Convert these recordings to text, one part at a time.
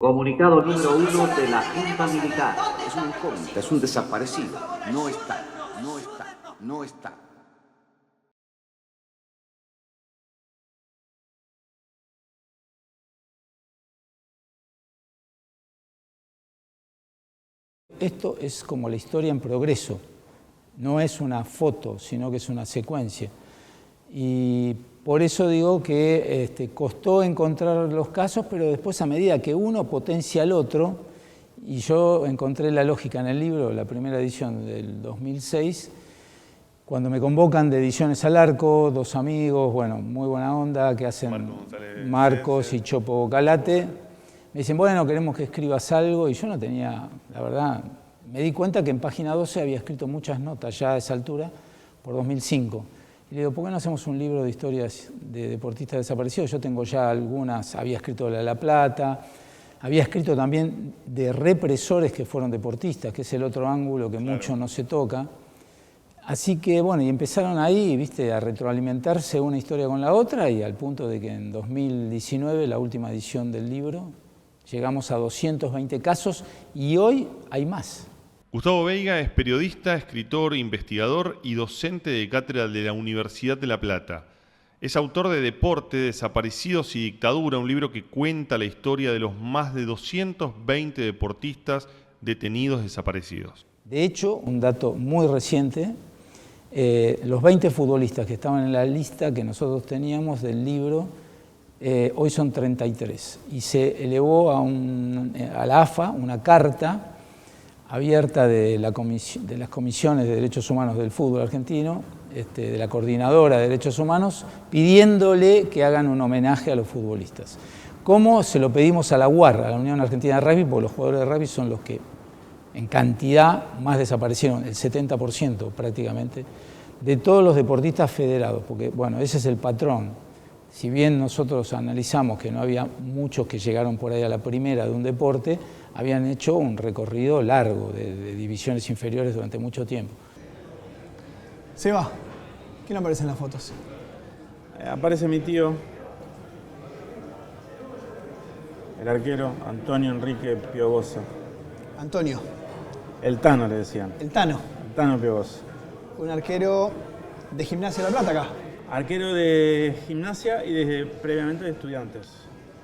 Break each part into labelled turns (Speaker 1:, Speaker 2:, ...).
Speaker 1: Comunicado número 1 de la Junta Militar. Es una incógnita, es un desaparecido. No está, no está, no está.
Speaker 2: Esto es como la historia en progreso, no es una foto, sino que es una secuencia. Y por eso digo que costó encontrar los casos, pero después a medida que uno potencia al otro, y yo encontré la lógica en el libro, la primera edición del 2006, cuando me convocan de Ediciones al Arco, dos amigos, bueno, muy buena onda, que hacen Marcos y Chopo Bocalate, me dicen, bueno, queremos que escribas algo, y yo no tenía, la verdad, me di cuenta que en página 12 había escrito muchas notas ya a esa altura, por 2005. Y le digo, ¿por qué no hacemos un libro de historias de deportistas desaparecidos? Yo tengo ya algunas, había escrito la de La Plata, había escrito también de represores que fueron deportistas, que es el otro ángulo que mucho no se toca. Así que, bueno, y empezaron ahí, viste, a retroalimentarse una historia con la otra, y al punto de que en 2019, la última edición del libro, llegamos a 220 casos y hoy hay más.
Speaker 3: Gustavo Veiga es periodista, escritor, investigador y docente de cátedra de la Universidad de La Plata. Es autor de Deporte, Desaparecidos y Dictadura, un libro que cuenta la historia de los más de 220 deportistas detenidos desaparecidos.
Speaker 2: De hecho, un dato muy reciente, los 20 futbolistas que estaban en la lista que nosotros teníamos del libro, hoy son 33, y se elevó a la AFA una carta abierta de las comisiones de derechos humanos del fútbol argentino, de la coordinadora de derechos humanos, pidiéndole que hagan un homenaje a los futbolistas. ¿Cómo? Se lo pedimos a la UAR, a la Unión Argentina de Rugby, porque los jugadores de rugby son los que en cantidad más desaparecieron, el 70% prácticamente, de todos los deportistas federados, porque bueno, ese es el patrón. Si bien nosotros analizamos que no había muchos que llegaron por ahí a la primera de un deporte, habían hecho un recorrido largo de divisiones inferiores durante mucho tiempo.
Speaker 4: Seba, ¿quién aparece en las fotos?
Speaker 5: Aparece mi tío, el arquero Antonio Enrique Piobosa.
Speaker 4: Antonio.
Speaker 5: El Tano le decían.
Speaker 4: El Tano.
Speaker 5: El Tano Piobosa.
Speaker 4: Un arquero de Gimnasia de La Plata acá.
Speaker 5: Arquero de Gimnasia y previamente de Estudiantes.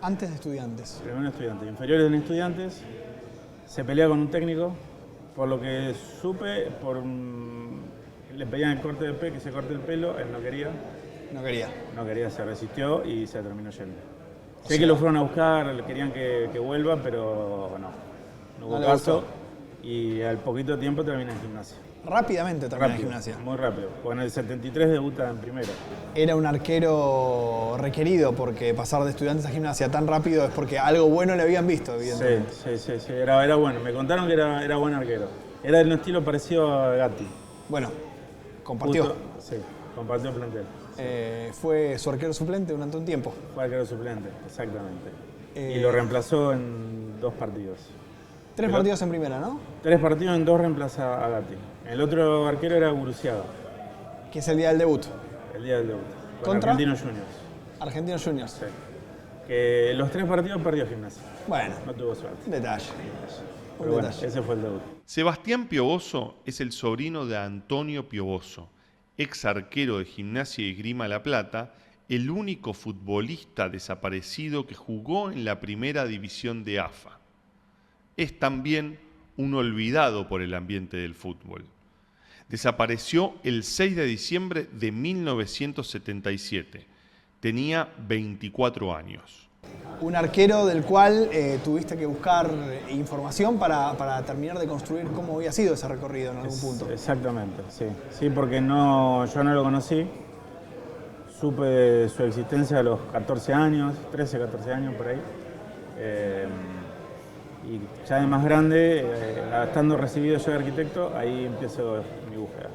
Speaker 4: Antes de Estudiantes.
Speaker 5: Primero Estudiantes. Inferiores en Estudiantes. Se pelea con un técnico. Por lo que supe, le pedían el corte de pelo, que se corte el pelo. Él no quería.
Speaker 4: No quería.
Speaker 5: No quería, se resistió y se terminó yendo. Sé que lo fueron a buscar, querían que vuelva, pero no hubo caso. Y al poquito tiempo termina en Gimnasia.
Speaker 4: Rápidamente termina en Gimnasia.
Speaker 5: Muy rápido. Porque en el 73 debuta en primera.
Speaker 4: Era un arquero requerido, porque pasar de Estudiantes a Gimnasia tan rápido es porque algo bueno le habían visto, evidentemente.
Speaker 5: Sí. Era bueno. Me contaron que era buen arquero. Era de un estilo parecido a Gatti.
Speaker 4: Bueno, compartió.
Speaker 5: Compartió el plantel.
Speaker 4: Fue su arquero suplente durante un tiempo.
Speaker 5: Fue arquero suplente, exactamente. Y lo reemplazó en 2 partidos.
Speaker 4: 3 partidos en primera, ¿no?
Speaker 5: 3 partidos en 2 reemplaza a Gatti. El otro arquero era Guruciaga.
Speaker 4: Que es el día del debut.
Speaker 5: El día del debut.
Speaker 4: ¿Contra?
Speaker 5: Argentinos Juniors.
Speaker 4: Argentinos Juniors.
Speaker 5: Sí. Que los 3 partidos perdió Gimnasia.
Speaker 4: Bueno.
Speaker 5: No tuvo suerte.
Speaker 4: Un detalle.
Speaker 5: Pero bueno, ese fue el debut.
Speaker 3: Sebastián Pioboso es el sobrino de Antonio Pioboso, ex arquero de Gimnasia y Esgrima La Plata, el único futbolista desaparecido que jugó en la primera división de AFA. Es también un olvidado por el ambiente del fútbol. Desapareció el 6 de diciembre de 1977. Tenía 24 años.
Speaker 4: Un arquero del cual tuviste que buscar información para terminar de construir cómo había sido ese recorrido en algún punto.
Speaker 5: Exactamente, sí. Sí, porque yo no lo conocí. Supe de su existencia a los 14 años, 13, 14 años por ahí. Y ya de más grande, estando recibido yo de arquitecto, ahí empiezo mi búsqueda.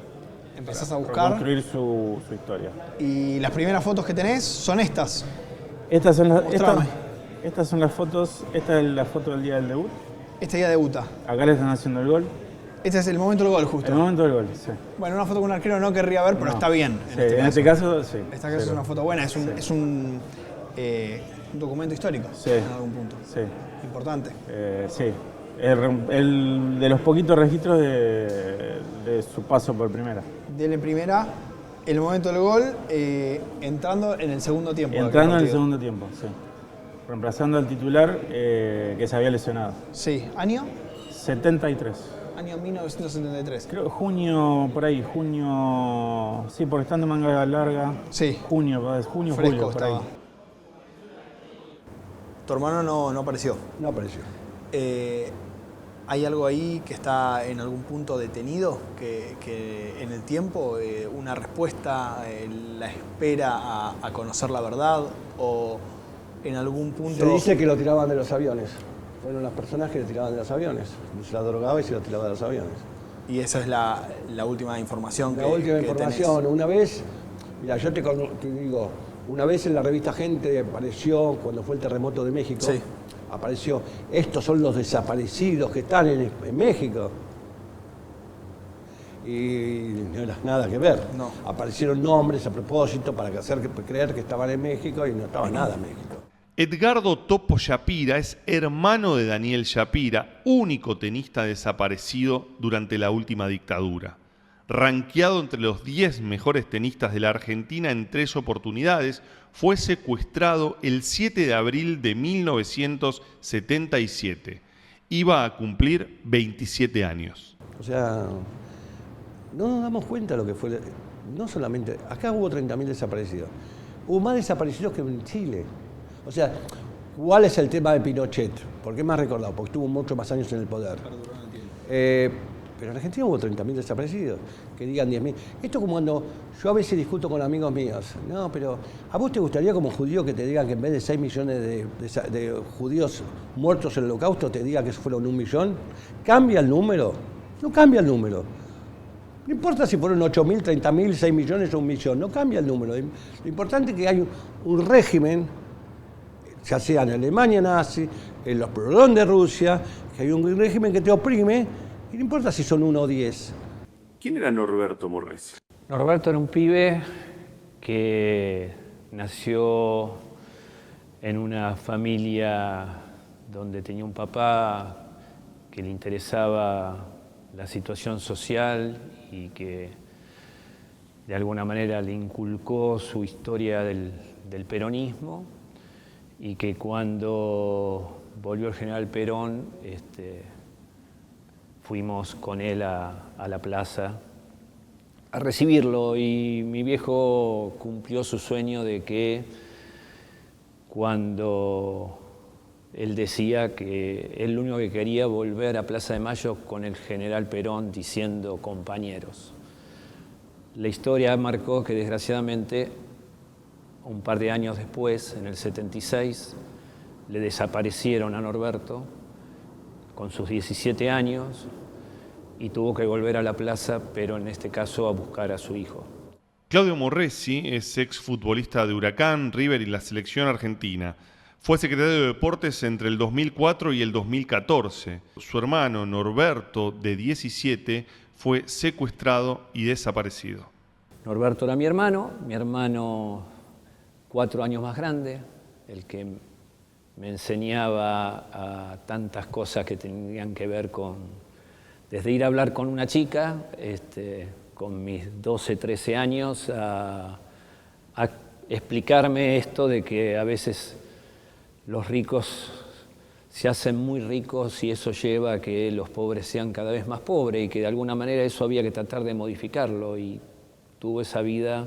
Speaker 4: Empezás a buscar.
Speaker 5: Construir su historia.
Speaker 4: Y las primeras fotos que tenés son estas.
Speaker 5: Estas son las fotos. Esta es la foto del día del debut.
Speaker 4: Este día debuta.
Speaker 5: Acá le están haciendo el gol.
Speaker 4: Este es el momento del gol, justo.
Speaker 5: El momento del gol, sí.
Speaker 4: Bueno, una foto con un arquero no querría ver, pero está bien.
Speaker 5: En este caso, sí.
Speaker 4: Esta es una foto buena. Es un Un documento histórico,
Speaker 5: Sí.
Speaker 4: en algún punto.
Speaker 5: Sí.
Speaker 4: Importante.
Speaker 5: Sí. El de los poquitos registros de su paso por primera.
Speaker 4: Dele primera, el momento del gol, entrando en el segundo tiempo. de aquel
Speaker 5: Entrando en el
Speaker 4: partido.
Speaker 5: segundo tiempo, sí. Reemplazando al titular que se había lesionado.
Speaker 4: Sí, ¿año?
Speaker 5: 73.
Speaker 4: Año 1973.
Speaker 5: Creo junio, por ahí, junio. Sí, porque están de manga larga.
Speaker 4: Sí.
Speaker 5: Junio,
Speaker 4: Fresco
Speaker 5: julio, por ahí.
Speaker 4: estaba. Tu hermano no apareció.
Speaker 6: No apareció.
Speaker 4: ¿Hay algo ahí que está en algún punto detenido? Que en el tiempo, una respuesta, la espera a conocer la verdad? ¿O en algún punto...?
Speaker 6: Se dice que lo tiraban de los aviones. Fueron las personas que le tiraban de los aviones. Se la drogaba y se lo tiraba de los aviones.
Speaker 4: Y esa es la última información
Speaker 6: La última
Speaker 4: que
Speaker 6: información,
Speaker 4: tenés.
Speaker 6: una vez, mira, yo te digo, una vez en la revista Gente apareció, cuando fue el terremoto de México,
Speaker 4: Sí.
Speaker 6: apareció, estos son los desaparecidos que están en México. Y no era nada que ver.
Speaker 4: No.
Speaker 6: Aparecieron nombres a propósito para hacer creer que estaban en México y no estaba nada en México.
Speaker 3: Edgardo Topo Shapira es hermano de Daniel Shapira, único tenista desaparecido durante la última dictadura. Rankeado entre los 10 mejores tenistas de la Argentina en 3 oportunidades, fue secuestrado el 7 de abril de 1977. Iba a cumplir 27 años.
Speaker 6: O sea, no nos damos cuenta de lo que fue. No solamente, acá hubo 30.000 desaparecidos. Hubo más desaparecidos que en Chile. O sea, ¿cuál es el tema de Pinochet? ¿Por qué es más recordado? Porque estuvo muchos más años en el poder. Pero en Argentina hubo 30.000 desaparecidos, que digan 10.000. Esto como cuando yo a veces discuto con amigos míos. No, pero ¿a vos te gustaría como judío que te digan que en vez de 6 millones de judíos muertos en el Holocausto te diga que fueron 1 millón? ¿Cambia el número? No cambia el número. No importa si fueron 8.000, 30.000, 6 millones o 1 millón, no cambia el número. Lo importante es que hay un régimen, ya sea en Alemania nazi, en los Prolón de Rusia, que hay un régimen que te oprime, y no importa si son 1 o 10.
Speaker 7: ¿Quién era Norberto Morresi?
Speaker 8: Norberto era un pibe que nació en una familia donde tenía un papá que le interesaba la situación social y que de alguna manera le inculcó su historia del peronismo, y que cuando volvió el general Perón, fuimos con él a la plaza a recibirlo, y mi viejo cumplió su sueño de que cuando él decía que él lo único que quería volver a Plaza de Mayo con el general Perón diciendo compañeros. La historia marcó que desgraciadamente un par de años después, en el 76, le desaparecieron a Norberto con sus 17 años y tuvo que volver a la plaza, pero en este caso a buscar a su hijo.
Speaker 3: Claudio Morresi es exfutbolista de Huracán, River y la selección argentina. Fue secretario de Deportes entre el 2004 y el 2014. Su hermano Norberto, de 17, fue secuestrado y desaparecido.
Speaker 8: Norberto era mi hermano 4 años más grande, el que me enseñaba a tantas cosas que tenían que ver con, desde ir a hablar con una chica, con mis 12, 13 años, a explicarme esto de que a veces los ricos se hacen muy ricos y eso lleva a que los pobres sean cada vez más pobres, y que de alguna manera eso había que tratar de modificarlo, y tuvo esa vida,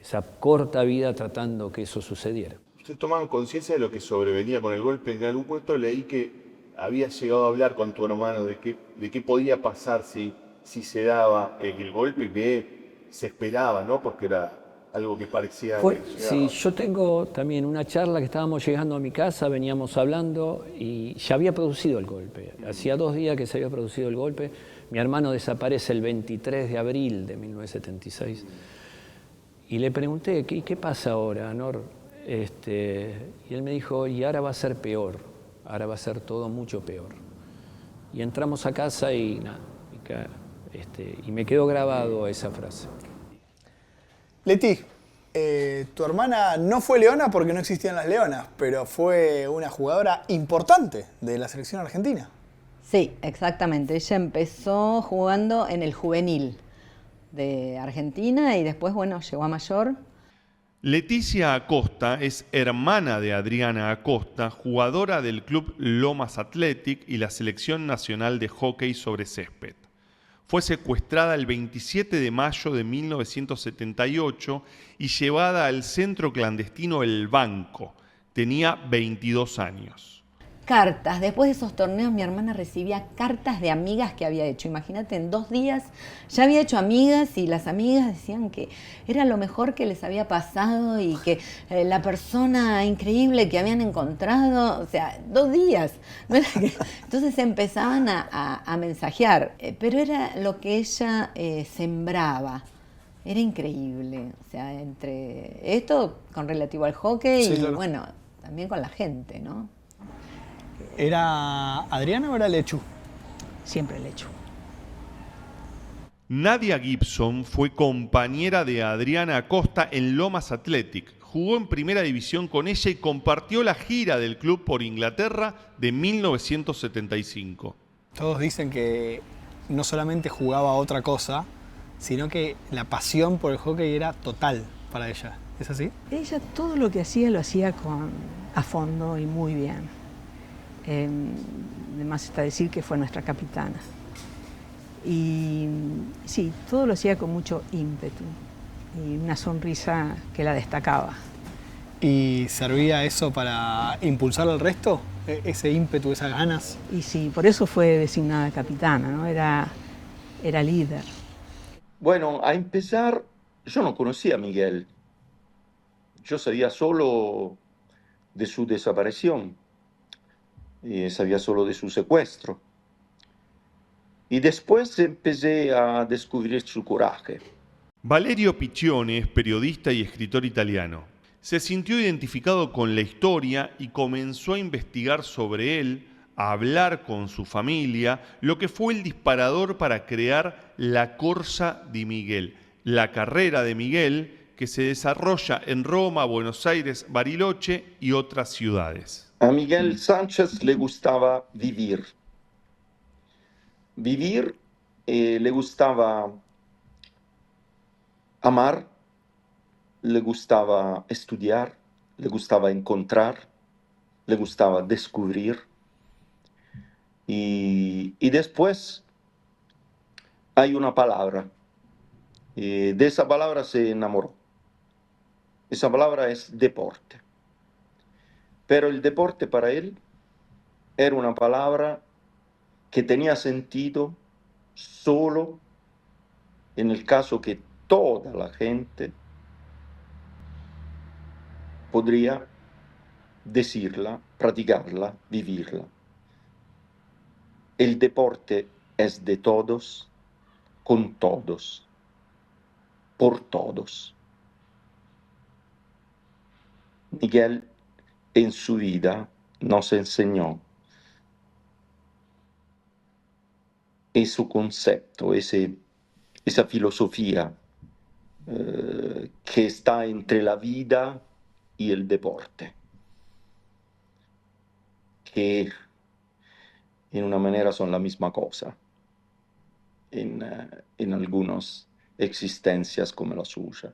Speaker 8: esa corta vida tratando que eso sucediera.
Speaker 7: ¿Usted tomaba conciencia de lo que sobrevenía con el golpe? En algún momento leí que había llegado a hablar con tu hermano de qué podía pasar si se daba el golpe, que se esperaba, ¿no? Porque era algo que parecía...
Speaker 8: Sí, yo tengo también una charla que estábamos llegando a mi casa, veníamos hablando y ya había producido el golpe. Hacía 2 días que se había producido el golpe. Mi hermano desaparece el 23 de abril de 1976. Y le pregunté, ¿qué pasa ahora, Nor? Y él me dijo, y ahora va a ser peor, ahora va a ser todo mucho peor. Y entramos a casa y nada, y me quedó grabado esa frase.
Speaker 4: Leti, Tu hermana no fue leona porque no existían las leonas, pero fue una jugadora importante de la selección argentina.
Speaker 9: Sí, exactamente. Ella empezó jugando en el juvenil de Argentina y después, bueno, llegó a mayor.
Speaker 3: Leticia Acosta es hermana de Adriana Acosta, jugadora del club Lomas Athletic y la selección nacional de hockey sobre césped. Fue secuestrada el 27 de mayo de 1978 y llevada al centro clandestino El Banco. Tenía 22 años.
Speaker 9: Cartas. Después de esos torneos mi hermana recibía cartas de amigas que había hecho. Imagínate, en 2 días ya había hecho amigas y las amigas decían que era lo mejor que les había pasado y que la persona increíble que habían encontrado, o sea, 2 días. Entonces empezaban a mensajear, pero era lo que ella sembraba. Era increíble. O sea, entre esto con relativo al hockey
Speaker 4: Sí,
Speaker 9: y
Speaker 4: claro.
Speaker 9: bueno, también con la gente, ¿no?
Speaker 4: ¿Era Adriana o era Lechu?
Speaker 10: Siempre Lechu.
Speaker 3: Nadia Gibson fue compañera de Adriana Acosta en Lomas Athletic. Jugó en primera división con ella y compartió la gira del club por Inglaterra de 1975.
Speaker 4: Todos dicen que no solamente jugaba a otra cosa, sino que la pasión por el hockey era total para ella. ¿Es así?
Speaker 10: Ella todo lo que hacía lo hacía a fondo y muy bien. Además está decir que fue nuestra capitana. Y sí, todo lo hacía con mucho ímpetu y una sonrisa que la destacaba.
Speaker 4: ¿Y servía eso para impulsar al resto? ¿Ese ímpetu, esas ganas?
Speaker 10: Y sí, por eso fue designada capitana, ¿no? Era líder.
Speaker 11: Bueno, a empezar, yo no conocía a Miguel. Yo sabía solo de su desaparición. Y sabía solo de su secuestro. Y después empecé a descubrir su coraje.
Speaker 3: Valerio Piccione es periodista y escritor italiano. Se sintió identificado con la historia y comenzó a investigar sobre él, a hablar con su familia, lo que fue el disparador para crear la Corsa di Miguel, la carrera de Miguel que se desarrolla en Roma, Buenos Aires, Bariloche y otras ciudades.
Speaker 11: A Miguel Sánchez le gustaba vivir. Vivir, le gustaba amar, le gustaba estudiar, le gustaba encontrar, le gustaba descubrir. Y después hay una palabra. De esa palabra se enamoró. Esa palabra es deporte. Pero el deporte para él era una palabra que tenía sentido solo en el caso que toda la gente podría decirla, practicarla, vivirla. El deporte es de todos, con todos, por todos. Miguel en su vida nos enseñó ese concepto, esa filosofía que está entre la vida y el deporte, que en una manera son la misma cosa en algunas existencias como la suya.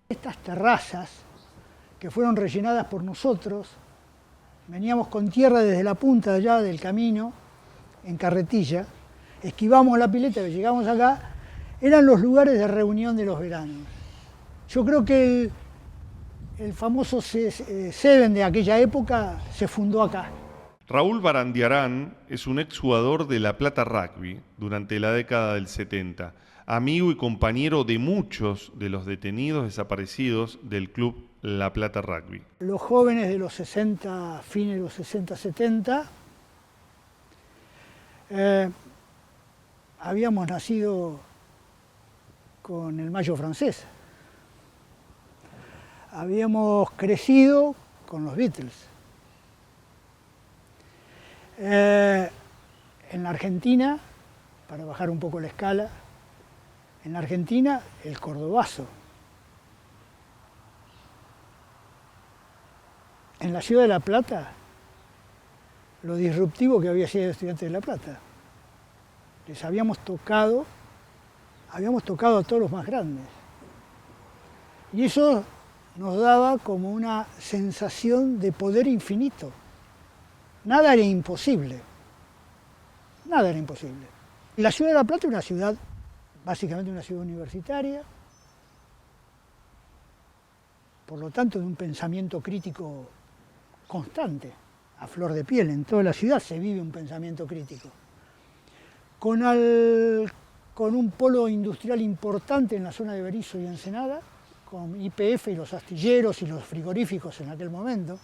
Speaker 12: Estas terrazas que fueron rellenadas por nosotros, veníamos con tierra desde la punta allá del camino, en carretilla, esquivamos la pileta, llegamos acá, eran los lugares de reunión de los veranos. Yo creo que el famoso Seven de aquella época se fundó acá.
Speaker 3: Raúl Barandiarán es un exjugador de La Plata Rugby durante la década del 70, amigo y compañero de muchos de los detenidos desaparecidos del club La Plata Rugby.
Speaker 12: Los jóvenes de los 60, fines de los 60, 70, habíamos nacido con el mayo francés. Habíamos crecido con los Beatles. En la Argentina, para bajar un poco la escala, en la Argentina el cordobazo. en la ciudad de La Plata lo disruptivo que había sido Estudiantes de La Plata. Les habíamos tocado a todos los más grandes. Y eso nos daba como una sensación de poder infinito. Nada era imposible. Nada era imposible. La ciudad de La Plata es una ciudad, básicamente una ciudad universitaria, por lo tanto de un pensamiento crítico constante, a flor de piel. En toda la ciudad se vive un pensamiento crítico. Con un polo industrial importante en la zona de Berisso y Ensenada, con YPF y los astilleros y los frigoríficos en aquel momento.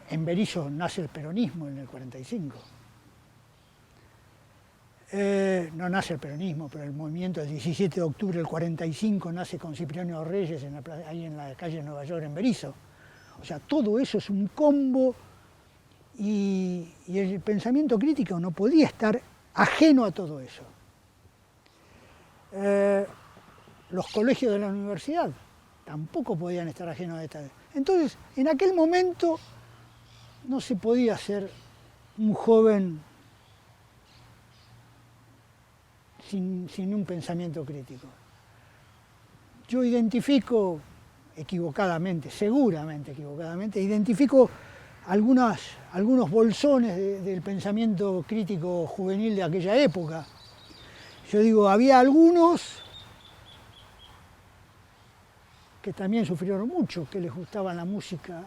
Speaker 12: En Berisso nace el peronismo en el 45. No nace el peronismo, pero el movimiento del 17 de octubre del 45 nace con Cipriano Reyes ahí en la calle de Nueva York, en Berisso. O sea, todo eso es un combo y el pensamiento crítico no podía estar ajeno a todo eso. Los colegios de la universidad tampoco podían estar ajenos a esta. Entonces, en aquel momento no se podía ser un joven sin un pensamiento crítico. Yo identifico equivocadamente, seguramente equivocadamente, identifico algunos bolsones del pensamiento crítico juvenil de aquella época. Yo digo, había algunos que también sufrieron mucho, que les gustaba la música,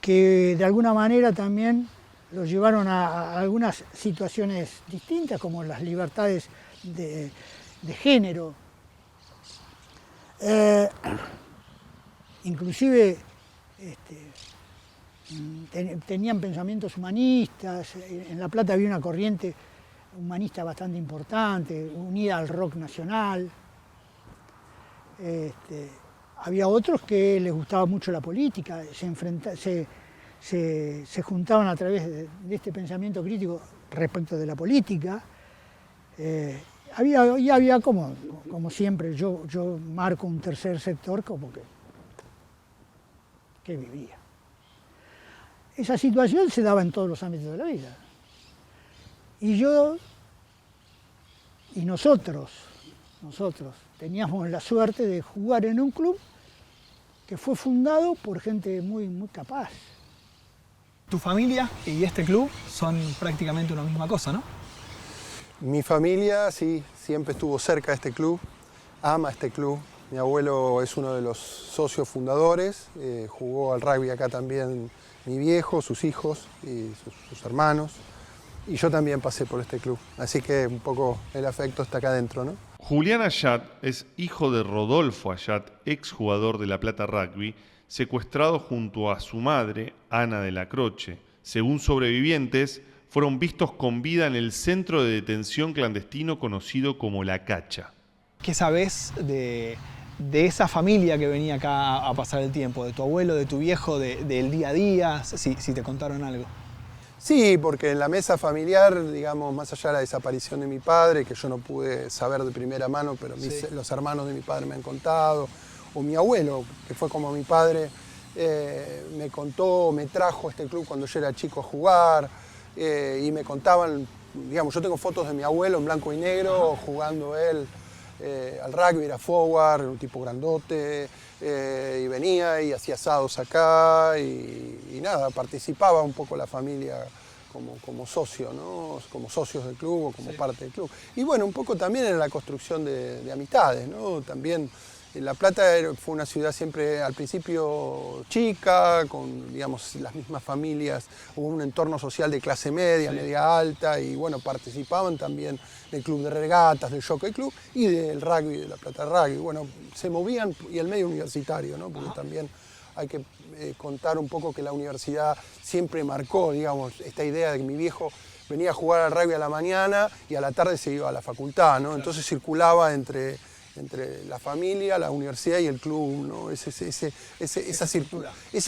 Speaker 12: que de alguna manera también los llevaron a algunas situaciones distintas, como las libertades de género. Inclusive tenían pensamientos humanistas. En La Plata había una corriente humanista bastante importante, unida al rock nacional. Había otros que les gustaba mucho la política, se juntaban a través de este pensamiento crítico respecto de la política. Había como siempre, yo marco un tercer sector como que vivía. Esa situación se daba en todos los ámbitos de la vida. Y nosotros teníamos la suerte de jugar en un club que fue fundado por gente muy, muy capaz.
Speaker 4: Tu familia y este club son prácticamente una misma cosa, ¿no?
Speaker 13: Mi familia, sí, siempre estuvo cerca de este club, ama este club. Mi abuelo es uno de los socios fundadores, jugó al rugby acá también mi viejo, sus hijos y sus hermanos. Y yo también pasé por este club, así que un poco el afecto está acá adentro, ¿no?
Speaker 3: Julián Ayat es hijo de Rodolfo Ayat, exjugador de La Plata Rugby, secuestrado junto a su madre, Ana de la Croce. Según sobrevivientes, fueron vistos con vida en el centro de detención clandestino conocido como La Cacha.
Speaker 4: ¿Qué sabés de esa familia que venía acá a pasar el tiempo? ¿De tu abuelo, de tu viejo, del día a día? Si te contaron algo.
Speaker 13: Sí, porque en la mesa familiar, digamos, más allá de la desaparición de mi padre, que yo no pude saber de primera mano, pero los hermanos de mi padre me han contado, o mi abuelo, que fue como mi padre, me contó, me trajo a este club cuando yo era chico a jugar, y me contaban, digamos, yo tengo fotos de mi abuelo en blanco y negro, jugando él al rugby, era forward, un tipo grandote, y venía y hacía asados acá, y nada, participaba un poco la familia como socio, ¿no? Como socios del club o como parte del club. Y bueno, un poco también en la construcción de amistades, ¿no? También La Plata fue una ciudad siempre al principio chica, con digamos las mismas familias, hubo un entorno social de clase media, media alta, y bueno, participaban también del club de regatas, del Jockey Club y del rugby, de La Plata Rugby. Bueno, se movían, y el medio universitario, ¿no? Porque también hay que contar un poco que la universidad siempre marcó, digamos, esta idea de que mi viejo venía a jugar al rugby a la mañana y a la tarde se iba a la facultad, ¿no? Entonces circulaba entre la familia, la universidad y el club, ¿no? Esa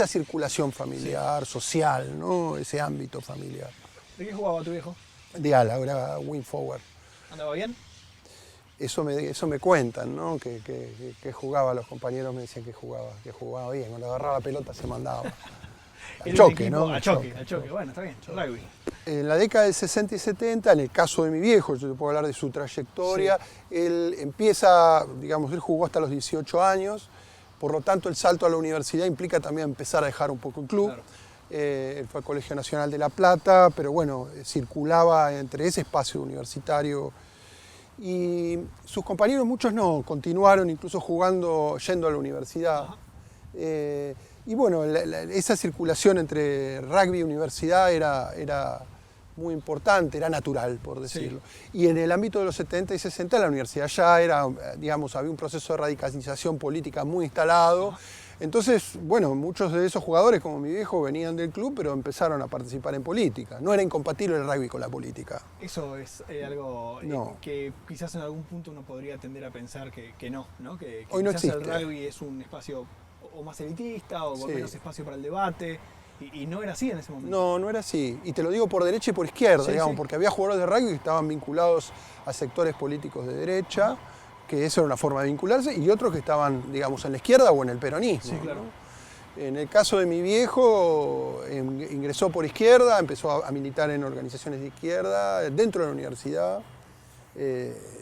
Speaker 13: circulación familiar, social, ¿no? Ese ámbito familiar.
Speaker 4: ¿De qué jugaba tu viejo?
Speaker 13: De ala, era wing forward.
Speaker 4: ¿Andaba bien?
Speaker 13: Eso me cuentan, ¿no? Que jugaba, los compañeros me decían que jugaba bien. Cuando agarraba la pelota se mandaba. Al choque, ¿no?
Speaker 4: Al choque. Bueno, está bien, rugby.
Speaker 13: En la década del 60 y 70, en el caso de mi viejo, yo te puedo hablar de su trayectoria, él empieza, digamos, él jugó hasta los 18 años, por lo tanto el salto a la universidad implica también empezar a dejar un poco el club. Claro. Él fue al Colegio Nacional de La Plata, pero bueno, circulaba entre ese espacio universitario. Y sus compañeros, muchos no, continuaron incluso yendo a la universidad. Y bueno, esa circulación entre rugby y universidad era muy importante, era natural, por decirlo. Sí. Y en el ámbito de los 70 y 60, la universidad ya era, digamos, había un proceso de radicalización política muy instalado. Entonces, bueno, muchos de esos jugadores, como mi viejo, venían del club, pero empezaron a participar en política. No era incompatible el rugby con la política.
Speaker 4: Eso es algo que quizás en algún punto uno podría tender a pensar que no, ¿no? Que
Speaker 13: hoy no
Speaker 4: quizás
Speaker 13: existe.
Speaker 4: El rugby es un espacio o más elitista o menos espacio para el debate. Y no era así en ese momento.
Speaker 13: No era así. Y te lo digo por derecha y por izquierda, digamos, porque había jugadores de rugby que estaban vinculados a sectores políticos de derecha, que eso era una forma de vincularse, y otros que estaban, digamos, en la izquierda o en el peronismo.
Speaker 4: Sí, claro.
Speaker 13: ¿No? En el caso de mi viejo, ingresó por izquierda, empezó a militar en organizaciones de izquierda, dentro de la universidad,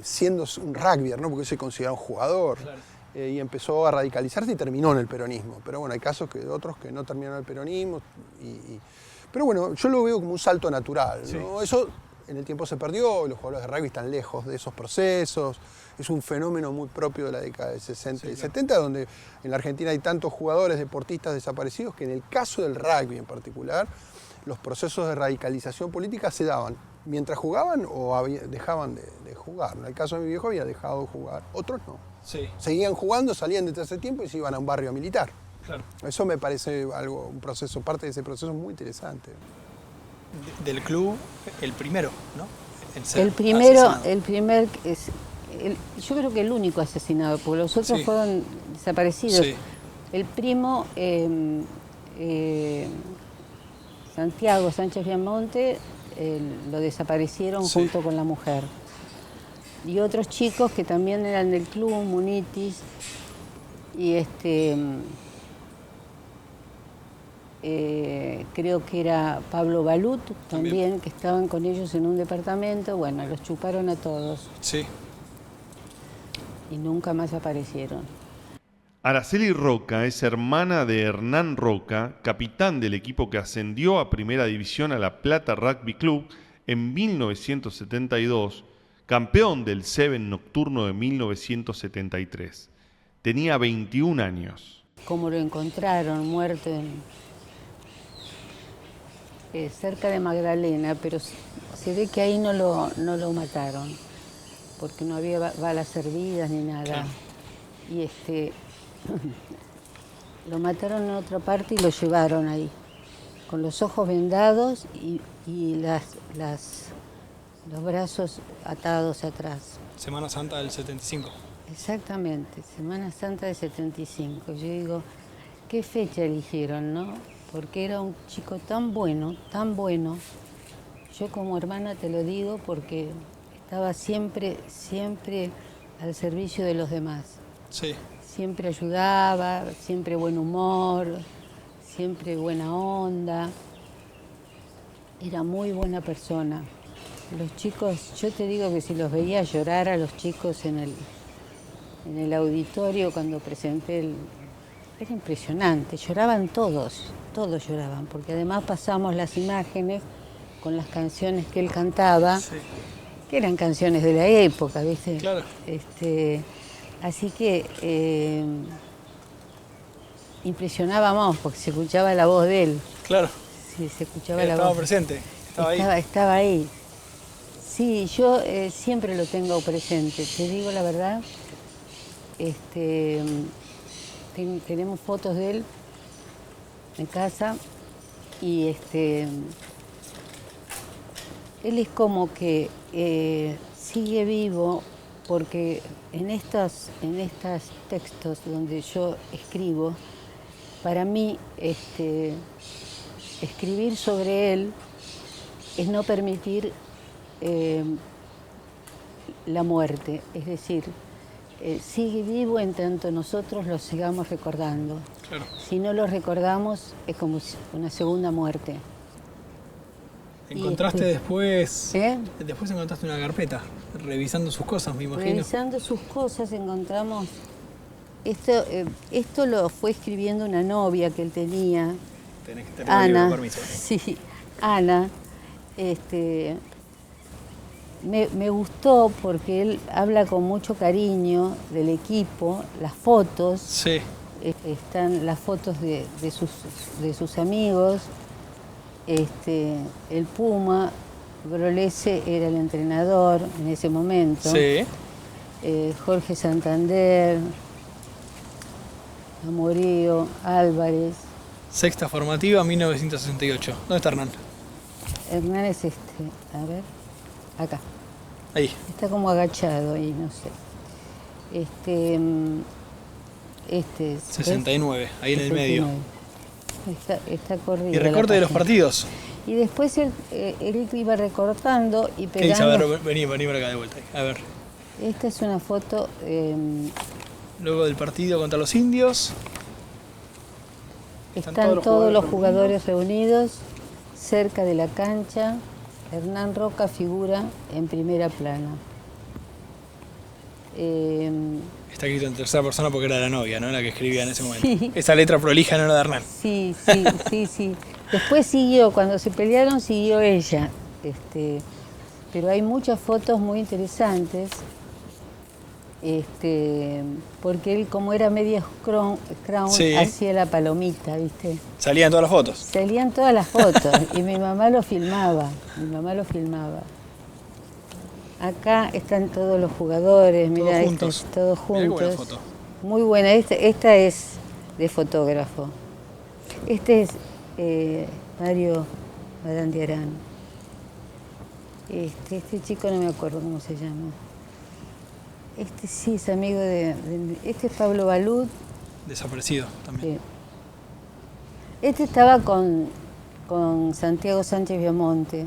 Speaker 13: siendo un rugbyer, ¿no? Porque se consideraba un jugador. Claro. Y empezó a radicalizarse y terminó en el peronismo. Pero bueno, hay casos de otros que no terminaron en el peronismo. Pero bueno, yo lo veo como un salto natural, ¿no? Eso en el tiempo se perdió, los jugadores de rugby están lejos de esos procesos. Es un fenómeno muy propio de la década de 60 y 70, donde en la Argentina hay tantos jugadores, deportistas desaparecidos, que en el caso del rugby en particular, los procesos de radicalización política se daban mientras jugaban o dejaban de jugar. En el caso de mi viejo había dejado de jugar, otros no.
Speaker 4: Sí.
Speaker 13: Seguían jugando, salían de ese tiempo y se iban a un barrio militar.
Speaker 4: Claro.
Speaker 13: Eso me parece un proceso, parte de ese proceso muy interesante.
Speaker 4: Del club, el primero, ¿no?
Speaker 14: El primer yo creo que el único asesinado, porque los otros fueron desaparecidos. Sí. El primo, Santiago Sánchez Viamonte, lo desaparecieron junto con la mujer. Y otros chicos que también eran del club, Munitis, y creo que era Pablo Balut también, que estaban con ellos en un departamento. Bueno, los chuparon a todos.
Speaker 4: Sí.
Speaker 14: Y nunca más aparecieron.
Speaker 3: Araceli Roca es hermana de Hernán Roca, capitán del equipo que ascendió a Primera División a La Plata Rugby Club en 1972, campeón del Seven Nocturno de 1973. Tenía 21 años.
Speaker 14: ¿Cómo lo encontraron? Muerto cerca de Magdalena, pero se ve que ahí no lo mataron, porque no había balas hervidas ni nada. Claro. Y lo mataron en otra parte y lo llevaron ahí, con los ojos vendados y los brazos atados atrás.
Speaker 4: Semana Santa del 75.
Speaker 14: Exactamente, Semana Santa del 75. Yo digo, ¿qué fecha eligieron, no? Porque era un chico tan bueno, tan bueno. Yo como hermana te lo digo porque estaba siempre al servicio de los demás.
Speaker 4: Sí.
Speaker 14: Siempre ayudaba, siempre buen humor, siempre buena onda. Era muy buena persona. Los chicos, yo te digo que si los veía llorar a los chicos en el auditorio cuando presenté era impresionante, lloraban todos lloraban, porque además pasamos las imágenes con las canciones que él cantaba, que eran canciones de la época, ¿viste?
Speaker 4: Claro.
Speaker 14: Así que impresionábamos porque se escuchaba la voz de él.
Speaker 4: Claro.
Speaker 14: Sí, se escuchaba la voz.
Speaker 4: Estaba presente,
Speaker 14: estaba ahí. Sí, yo siempre lo tengo presente, te digo la verdad. Tenemos fotos de él en casa y él es como que sigue vivo porque en estos textos donde yo escribo, para mí escribir sobre él es no permitir la muerte, es decir, sigue vivo en tanto nosotros lo sigamos recordando.
Speaker 4: Claro.
Speaker 14: Si no lo recordamos, es como una segunda muerte.
Speaker 4: Encontraste después...
Speaker 14: ¿Eh?
Speaker 4: Después encontraste una carpeta, revisando sus cosas, me imagino.
Speaker 14: Revisando sus cosas encontramos... Esto lo fue escribiendo una novia que él tenía.
Speaker 4: Tenés que tener
Speaker 14: Ana.
Speaker 4: permiso.
Speaker 14: Sí, Ana. Me gustó porque él habla con mucho cariño del equipo, las fotos.
Speaker 4: Sí.
Speaker 14: Están las fotos de sus amigos. El Puma, Grolese era el entrenador en ese momento.
Speaker 4: Sí.
Speaker 14: Jorge Santander, Amorío, Álvarez.
Speaker 4: Sexta formativa, 1968. ¿Dónde está Hernán?
Speaker 14: Hernán es a ver, acá.
Speaker 4: Ahí.
Speaker 14: Está como agachado ahí, no sé. Es
Speaker 4: 69, ahí en el medio.
Speaker 14: Está corrido.
Speaker 4: ¿Y recorte de los partidos?
Speaker 14: Y después él iba recortando y
Speaker 4: ¿Qué dice?
Speaker 14: pegando.
Speaker 4: A ver, vení por acá de vuelta. A ver.
Speaker 14: Esta es una foto...
Speaker 4: Luego del partido contra los indios.
Speaker 14: Están todos los jugadores reunidos cerca de la cancha. Hernán Roca figura en primera plana.
Speaker 4: Está escrito en tercera persona porque era la novia, ¿no? La que escribía en ese momento.
Speaker 14: Sí.
Speaker 4: Esa letra prolija no era de Hernán.
Speaker 14: Sí. Después siguió, cuando se pelearon siguió ella. Pero hay muchas fotos muy interesantes. Porque él, como era medio crown,
Speaker 4: sí,
Speaker 14: hacía la palomita, ¿viste?
Speaker 4: ¿Salían todas las fotos?
Speaker 14: Salían todas las fotos y mi mamá lo filmaba. Acá están todos los jugadores, mira, todos juntos.
Speaker 4: Mirá qué buena foto.
Speaker 14: Muy buena, esta es de fotógrafo. Este es Mario Barandiarán. Este chico no me acuerdo cómo se llama. Este sí es amigo este es Pablo Balud.
Speaker 4: Desaparecido también.
Speaker 14: Sí. Este estaba con Santiago Sánchez Viamonte.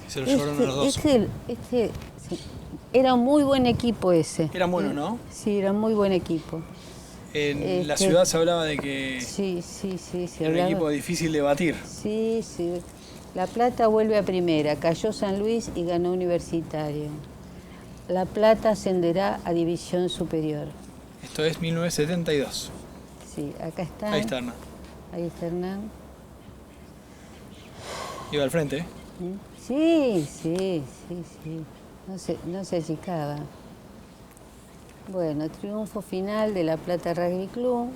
Speaker 4: Se lo llevaron a los dos.
Speaker 14: Era un muy buen equipo ese.
Speaker 4: Era bueno, ¿no?
Speaker 14: Sí, era muy buen equipo.
Speaker 4: En la ciudad se hablaba de que
Speaker 14: sí,
Speaker 4: era un equipo difícil de batir.
Speaker 14: Sí. La Plata vuelve a primera, cayó San Luis y ganó Universitario. La Plata ascenderá a División Superior.
Speaker 4: Esto es 1972.
Speaker 14: Sí, acá está.
Speaker 4: Ahí está Hernán.
Speaker 14: Ahí está Hernán.
Speaker 4: Iba al frente, ¿eh?
Speaker 14: Sí. No se achicaba. Bueno, triunfo final de La Plata Rugby Club.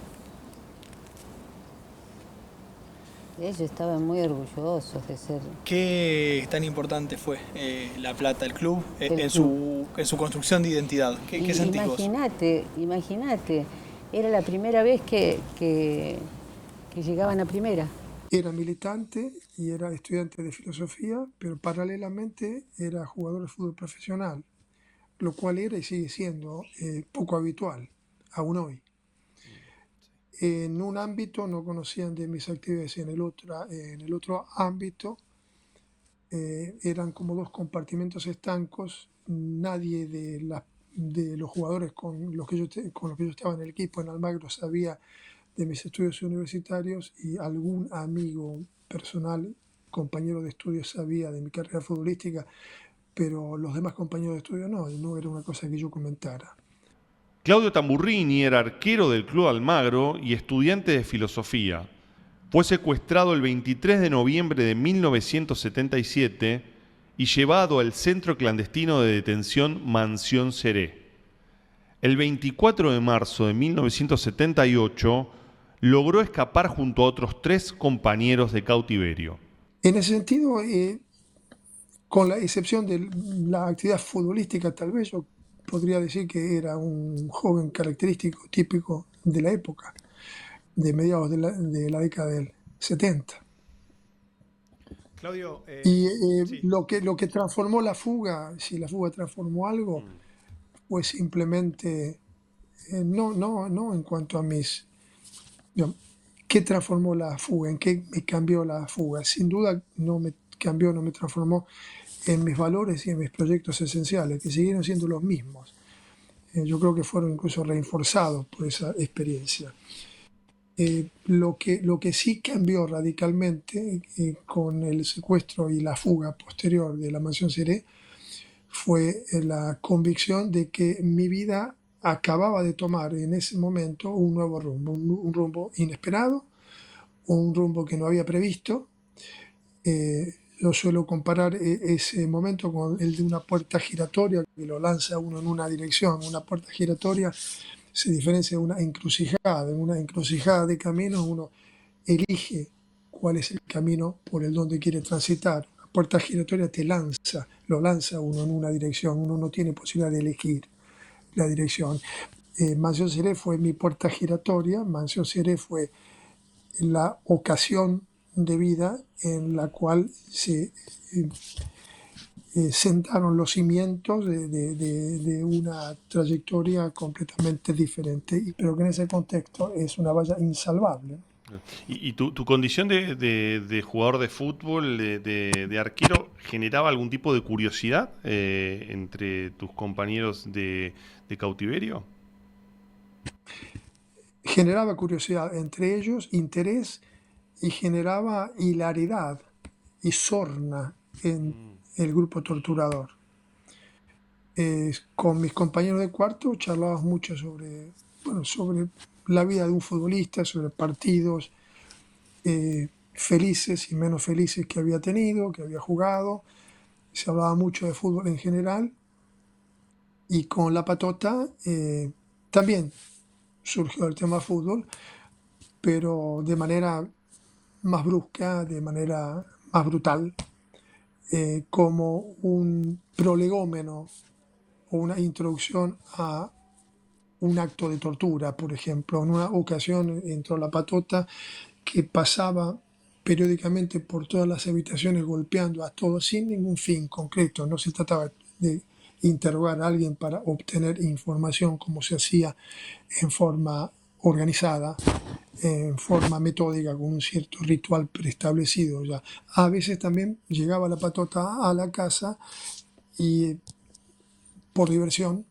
Speaker 14: Ellos estaban muy orgullosos de ser...
Speaker 4: ¿Qué tan importante fue La Plata, el club, en su construcción de identidad? ¿Qué sentís vos?
Speaker 14: Imagínate, era la primera vez que llegaban a primera.
Speaker 13: Era militante y era estudiante de filosofía, pero paralelamente era jugador de fútbol profesional, lo cual era y sigue siendo poco habitual, aún hoy. En un ámbito no conocían de mis actividades, en el otro ámbito eran como dos compartimentos estancos. Nadie de los jugadores con los que yo estaba en el equipo en Almagro sabía de mis estudios universitarios, y algún amigo personal, compañero de estudios, sabía de mi carrera futbolística, pero los demás compañeros de estudio no era una cosa que yo comentara.
Speaker 3: Claudio Tamburrini era arquero del Club Almagro y estudiante de filosofía. Fue secuestrado el 23 de noviembre de 1977 y llevado al centro clandestino de detención Mansión Seré. El 24 de marzo de 1978 logró escapar junto a otros 3 compañeros de cautiverio.
Speaker 13: En ese sentido, con la excepción de la actividad futbolística, tal vez yo podría decir que era un joven característico, típico de la época, de mediados de la década del 70.
Speaker 4: Claudio,
Speaker 13: sí. Lo que transformó la fuga, si la fuga transformó algo, pues simplemente, no en cuanto a ¿qué transformó la fuga? ¿En qué me cambió la fuga? Sin duda no me
Speaker 15: cambió, no me transformó en mis valores y en mis proyectos esenciales, que siguieron siendo los mismos. Yo creo que fueron incluso reforzados por esa experiencia. Lo que sí cambió radicalmente con el secuestro y la fuga posterior de la mansión Seré fue la convicción de que mi vida acababa de tomar en ese momento un nuevo rumbo, un rumbo inesperado, un rumbo que no había previsto. Yo suelo comparar ese momento con el de una puerta giratoria que lo lanza uno en una dirección. Una puerta giratoria se diferencia de una encrucijada. En una encrucijada de caminos uno elige cuál es el camino por el donde quiere transitar. La puerta giratoria lo lanza uno en una dirección. Uno no tiene posibilidad de elegir la dirección. Mansión Seré fue mi puerta giratoria. Mansión Seré fue la ocasión de vida en la cual se sentaron los cimientos de una trayectoria completamente diferente, pero que en ese contexto es una valla insalvable.
Speaker 3: ¿Y tu condición de jugador de fútbol, de arquero, generaba algún tipo de curiosidad entre tus compañeros de cautiverio?
Speaker 15: Generaba curiosidad entre ellos, interés, y generaba hilaridad y sorna en el grupo torturador. Con mis compañeros de cuarto charlábamos mucho sobre la vida de un futbolista, sobre partidos felices y menos felices que había tenido, que había jugado. Se hablaba mucho de fútbol en general. Y con la patota también surgió el tema fútbol, pero de manera más brusca, de manera más brutal, como un prolegómeno o una introducción a un acto de tortura, por ejemplo. En una ocasión entró la patota, que pasaba periódicamente por todas las habitaciones golpeando a todos sin ningún fin concreto. No se trataba de interrogar a alguien para obtener información como se hacía en forma organizada, en forma metódica, con un cierto ritual preestablecido ya. A veces también llegaba la patota a la casa y por diversión,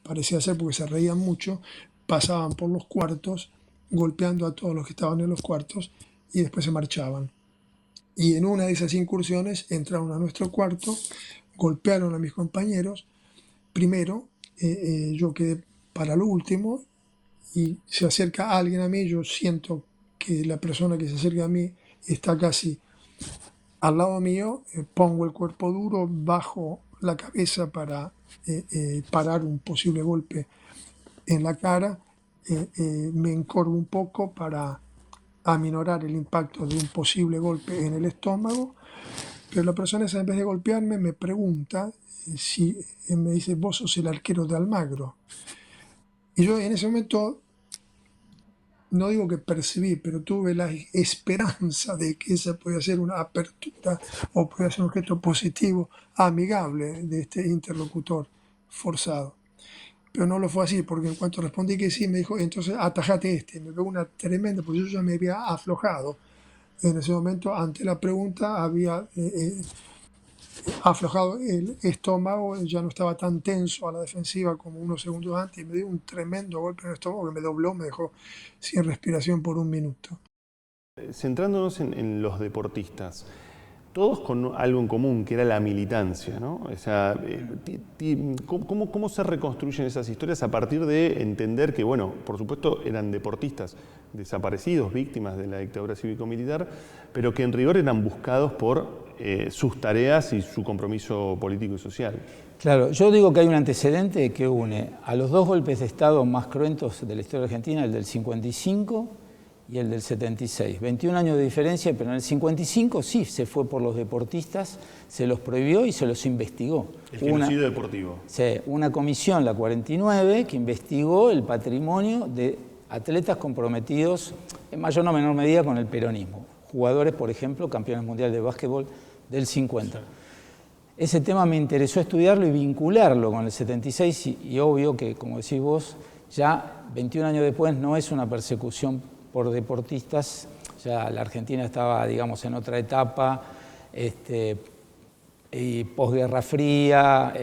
Speaker 15: parecía ser porque se reían mucho, pasaban por los cuartos golpeando a todos los que estaban en los cuartos y después se marchaban. Y en una de esas incursiones entraron a nuestro cuarto, golpearon a mis compañeros. Primero, yo quedé para lo último y se acerca alguien a mí. Yo siento que la persona que se acerca a mí está casi al lado mío. Pongo el cuerpo duro, bajo la cabeza para parar un posible golpe en la cara. Me encorvo un poco para aminorar el impacto de un posible golpe en el estómago. Pero la persona esa, en vez de golpearme, me pregunta me dice: vos sos el arquero de Almagro. Y yo en ese momento, no digo que percibí, pero tuve la esperanza de que esa podía ser una apertura o podía ser un gesto positivo, amigable de este interlocutor forzado. Pero no lo fue así, porque en cuanto respondí que sí, me dijo: entonces atajate este. Me pegó una tremenda, porque yo ya me había aflojado. En ese momento, ante la pregunta, había aflojado el estómago, ya no estaba tan tenso a la defensiva como unos segundos antes, y me dio un tremendo golpe en el estómago que me dobló, me dejó sin respiración por un minuto.
Speaker 3: Centrándonos en los deportistas, todos con algo en común, que era la militancia, ¿no? O sea, ¿cómo se reconstruyen esas historias a partir de entender que, bueno, por supuesto eran deportistas desaparecidos, víctimas de la dictadura cívico-militar, pero que en rigor eran buscados por sus tareas y su compromiso político y social?
Speaker 2: Claro, yo digo que hay un antecedente que une a los dos golpes de Estado más cruentos de la historia argentina, el del 55 y el del 76. 21 años de diferencia, pero en el 55 sí se fue por los deportistas, se los prohibió y se los investigó.
Speaker 3: El genocidio deportivo.
Speaker 2: Sí, una comisión, la 49, que investigó el patrimonio de atletas comprometidos en mayor o menor medida con el peronismo. Jugadores, por ejemplo, campeones mundiales de básquetbol del 50. Ese tema me interesó estudiarlo y vincularlo con el 76 y obvio que, como decís vos, ya 21 años después no es una persecución por deportistas, ya la Argentina estaba, digamos, en otra etapa, y posguerra fría,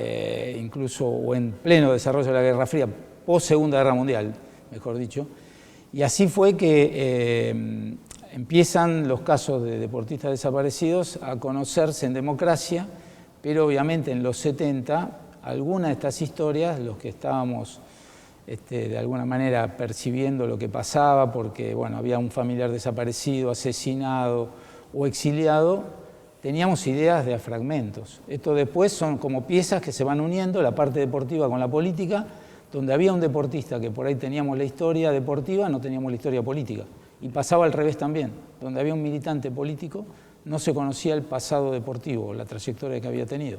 Speaker 2: incluso o en pleno desarrollo de la Guerra Fría, post Segunda Guerra Mundial, mejor dicho. Y así fue que empiezan los casos de deportistas desaparecidos a conocerse en democracia, pero obviamente en los 70, algunas de estas historias, los que estábamos de alguna manera percibiendo lo que pasaba, porque bueno, había un familiar desaparecido, asesinado o exiliado, teníamos ideas de fragmentos. Esto después son como piezas que se van uniendo, la parte deportiva con la política, donde había un deportista que por ahí teníamos la historia deportiva, no teníamos la historia política. Y pasaba al revés también, donde había un militante político, no se conocía el pasado deportivo, la trayectoria que había tenido.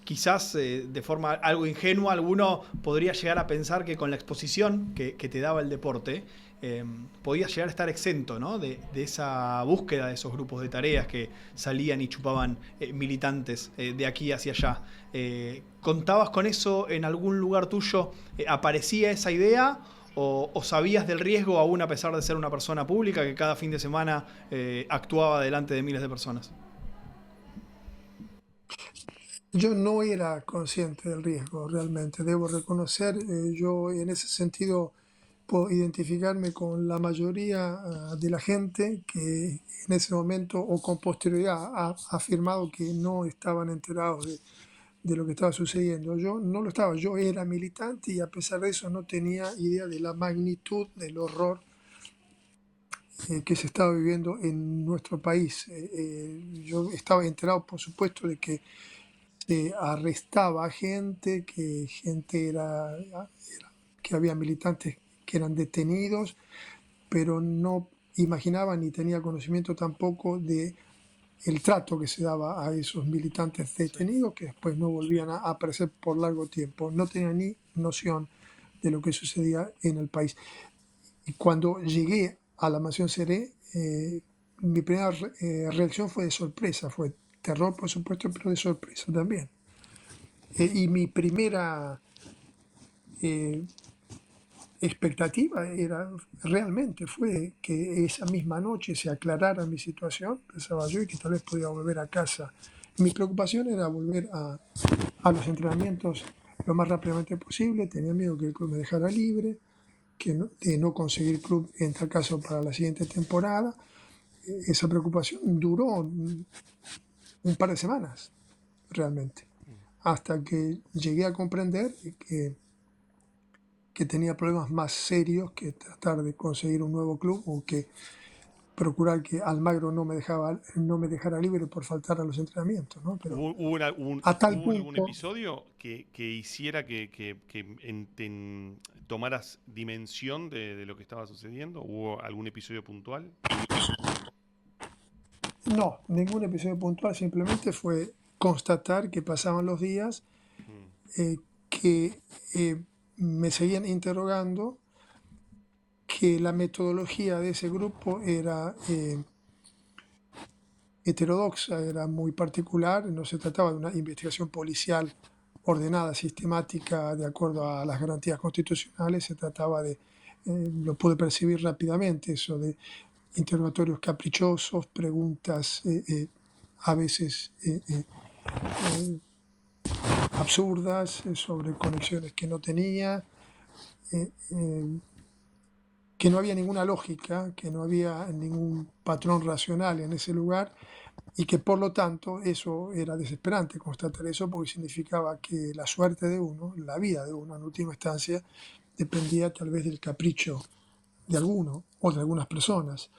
Speaker 4: Quizás de forma algo ingenua, alguno podría llegar a pensar que con la exposición que te daba el deporte, podías llegar a estar exento, ¿no? de esa búsqueda de esos grupos de tareas que salían y chupaban militantes de aquí hacia allá. ¿Contabas con eso en algún lugar tuyo? ¿Aparecía esa idea o sabías del riesgo aún a pesar de ser una persona pública que cada fin de semana actuaba delante de miles de personas?
Speaker 15: Yo no era consciente del riesgo, realmente, debo reconocer. Yo en ese sentido puedo identificarme con la mayoría de la gente que en ese momento o con posterioridad ha afirmado que no estaban enterados de lo que estaba sucediendo. Yo no lo estaba, yo era militante y a pesar de eso no tenía idea de la magnitud del horror que se estaba viviendo en nuestro país. Yo estaba enterado, por supuesto, de que se arrestaba gente, que había militantes que eran detenidos, pero no imaginaba ni tenía conocimiento tampoco de el trato que se daba a esos militantes detenidos, que después no volvían a aparecer por largo tiempo. No tenía ni noción de lo que sucedía en el país. Y cuando llegué a la Mansión Seré, mi primera reacción fue de sorpresa, fue terror, por supuesto, pero de sorpresa también. Y mi primera expectativa realmente fue que esa misma noche se aclarara mi situación, pensaba yo, y que tal vez podía volver a casa. Mi preocupación era volver a los entrenamientos lo más rápidamente posible. Tenía miedo que el club me dejara libre, de no conseguir club en tal caso para la siguiente temporada. Esa preocupación duró un par de semanas, realmente, hasta que llegué a comprender que tenía problemas más serios que tratar de conseguir un nuevo club o que procurar que Almagro no me dejara libre por faltar a los entrenamientos, ¿no? Pero
Speaker 3: ¿Hubo algún episodio que hiciera que tomaras dimensión de lo que estaba sucediendo? ¿Hubo algún episodio puntual?
Speaker 15: No, ningún episodio puntual, simplemente fue constatar que pasaban los días, que me seguían interrogando, que la metodología de ese grupo era heterodoxa, era muy particular, no se trataba de una investigación policial ordenada, sistemática, de acuerdo a las garantías constitucionales, se trataba de, lo pude percibir rápidamente, eso de interrogatorios caprichosos, preguntas a veces absurdas sobre conexiones que no tenía, que no había ninguna lógica, que no había ningún patrón racional en ese lugar y que por lo tanto eso era desesperante constatar eso porque significaba que la suerte de uno, la vida de uno en última instancia, dependía tal vez del capricho de alguno o de algunas personas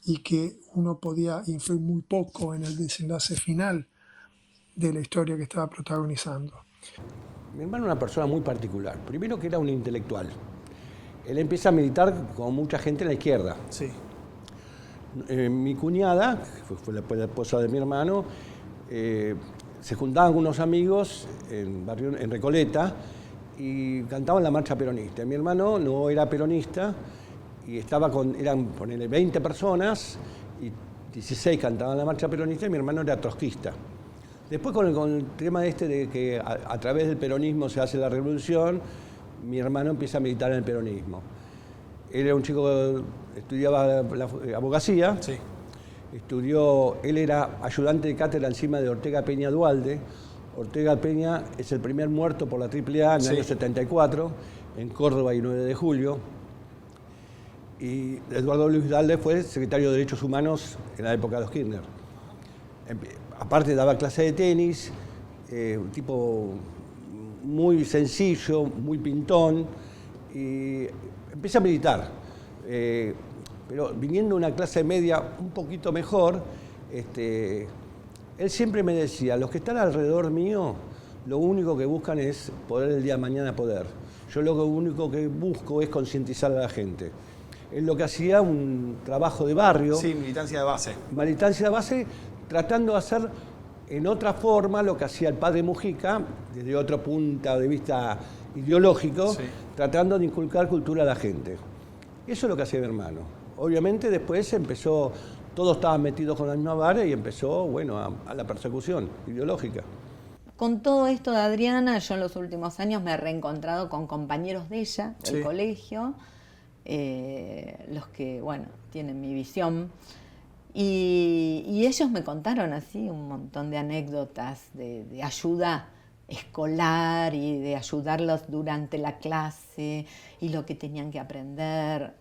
Speaker 15: y que uno podía influir muy poco en el desenlace final de la historia que estaba protagonizando.
Speaker 6: Mi hermano era una persona muy particular. Primero que era un intelectual. Él empieza a militar con mucha gente en la izquierda.
Speaker 4: Sí.
Speaker 6: Mi cuñada, que fue la esposa de mi hermano, se juntaban con unos amigos en Recoleta y cantaban la marcha peronista. Mi hermano no era peronista y eran, ponele, 20 personas y 16 cantaban la marcha peronista y mi hermano era trotskista. Después con el tema de que a través del peronismo se hace la revolución, mi hermano empieza a militar en el peronismo. Él era un chico que estudiaba la abogacía,
Speaker 4: sí,
Speaker 6: Él era ayudante de cátedra encima de Ortega Peña Duhalde. Ortega Peña es el primer muerto por la AAA en el año 74, en Córdoba y 9 de julio. Y Eduardo Luis Duhalde fue secretario de Derechos Humanos en la época de los Kirchner. Aparte daba clase de tenis, un tipo muy sencillo, muy pintón, y empecé a militar. Pero viniendo de una clase media un poquito mejor, él siempre me decía, los que están alrededor mío, lo único que buscan es poder el día de mañana poder. Yo lo único que busco es concientizar a la gente. Él lo que hacía, un trabajo de barrio.
Speaker 4: Sí, militancia de base.
Speaker 6: Militancia de base, tratando de hacer en otra forma lo que hacía el padre Mujica, desde otro punto de vista ideológico, tratando de inculcar cultura a la gente. Eso es lo que hacía mi hermano. Obviamente después empezó, todos estaban metidos con la misma vara y empezó, bueno, a la persecución ideológica.
Speaker 9: Con todo esto de Adriana, yo en los últimos años me he reencontrado con compañeros de ella, del colegio, los que, bueno, tienen mi visión. Y ellos me contaron así un montón de anécdotas de ayuda escolar y de ayudarlos durante la clase y lo que tenían que aprender.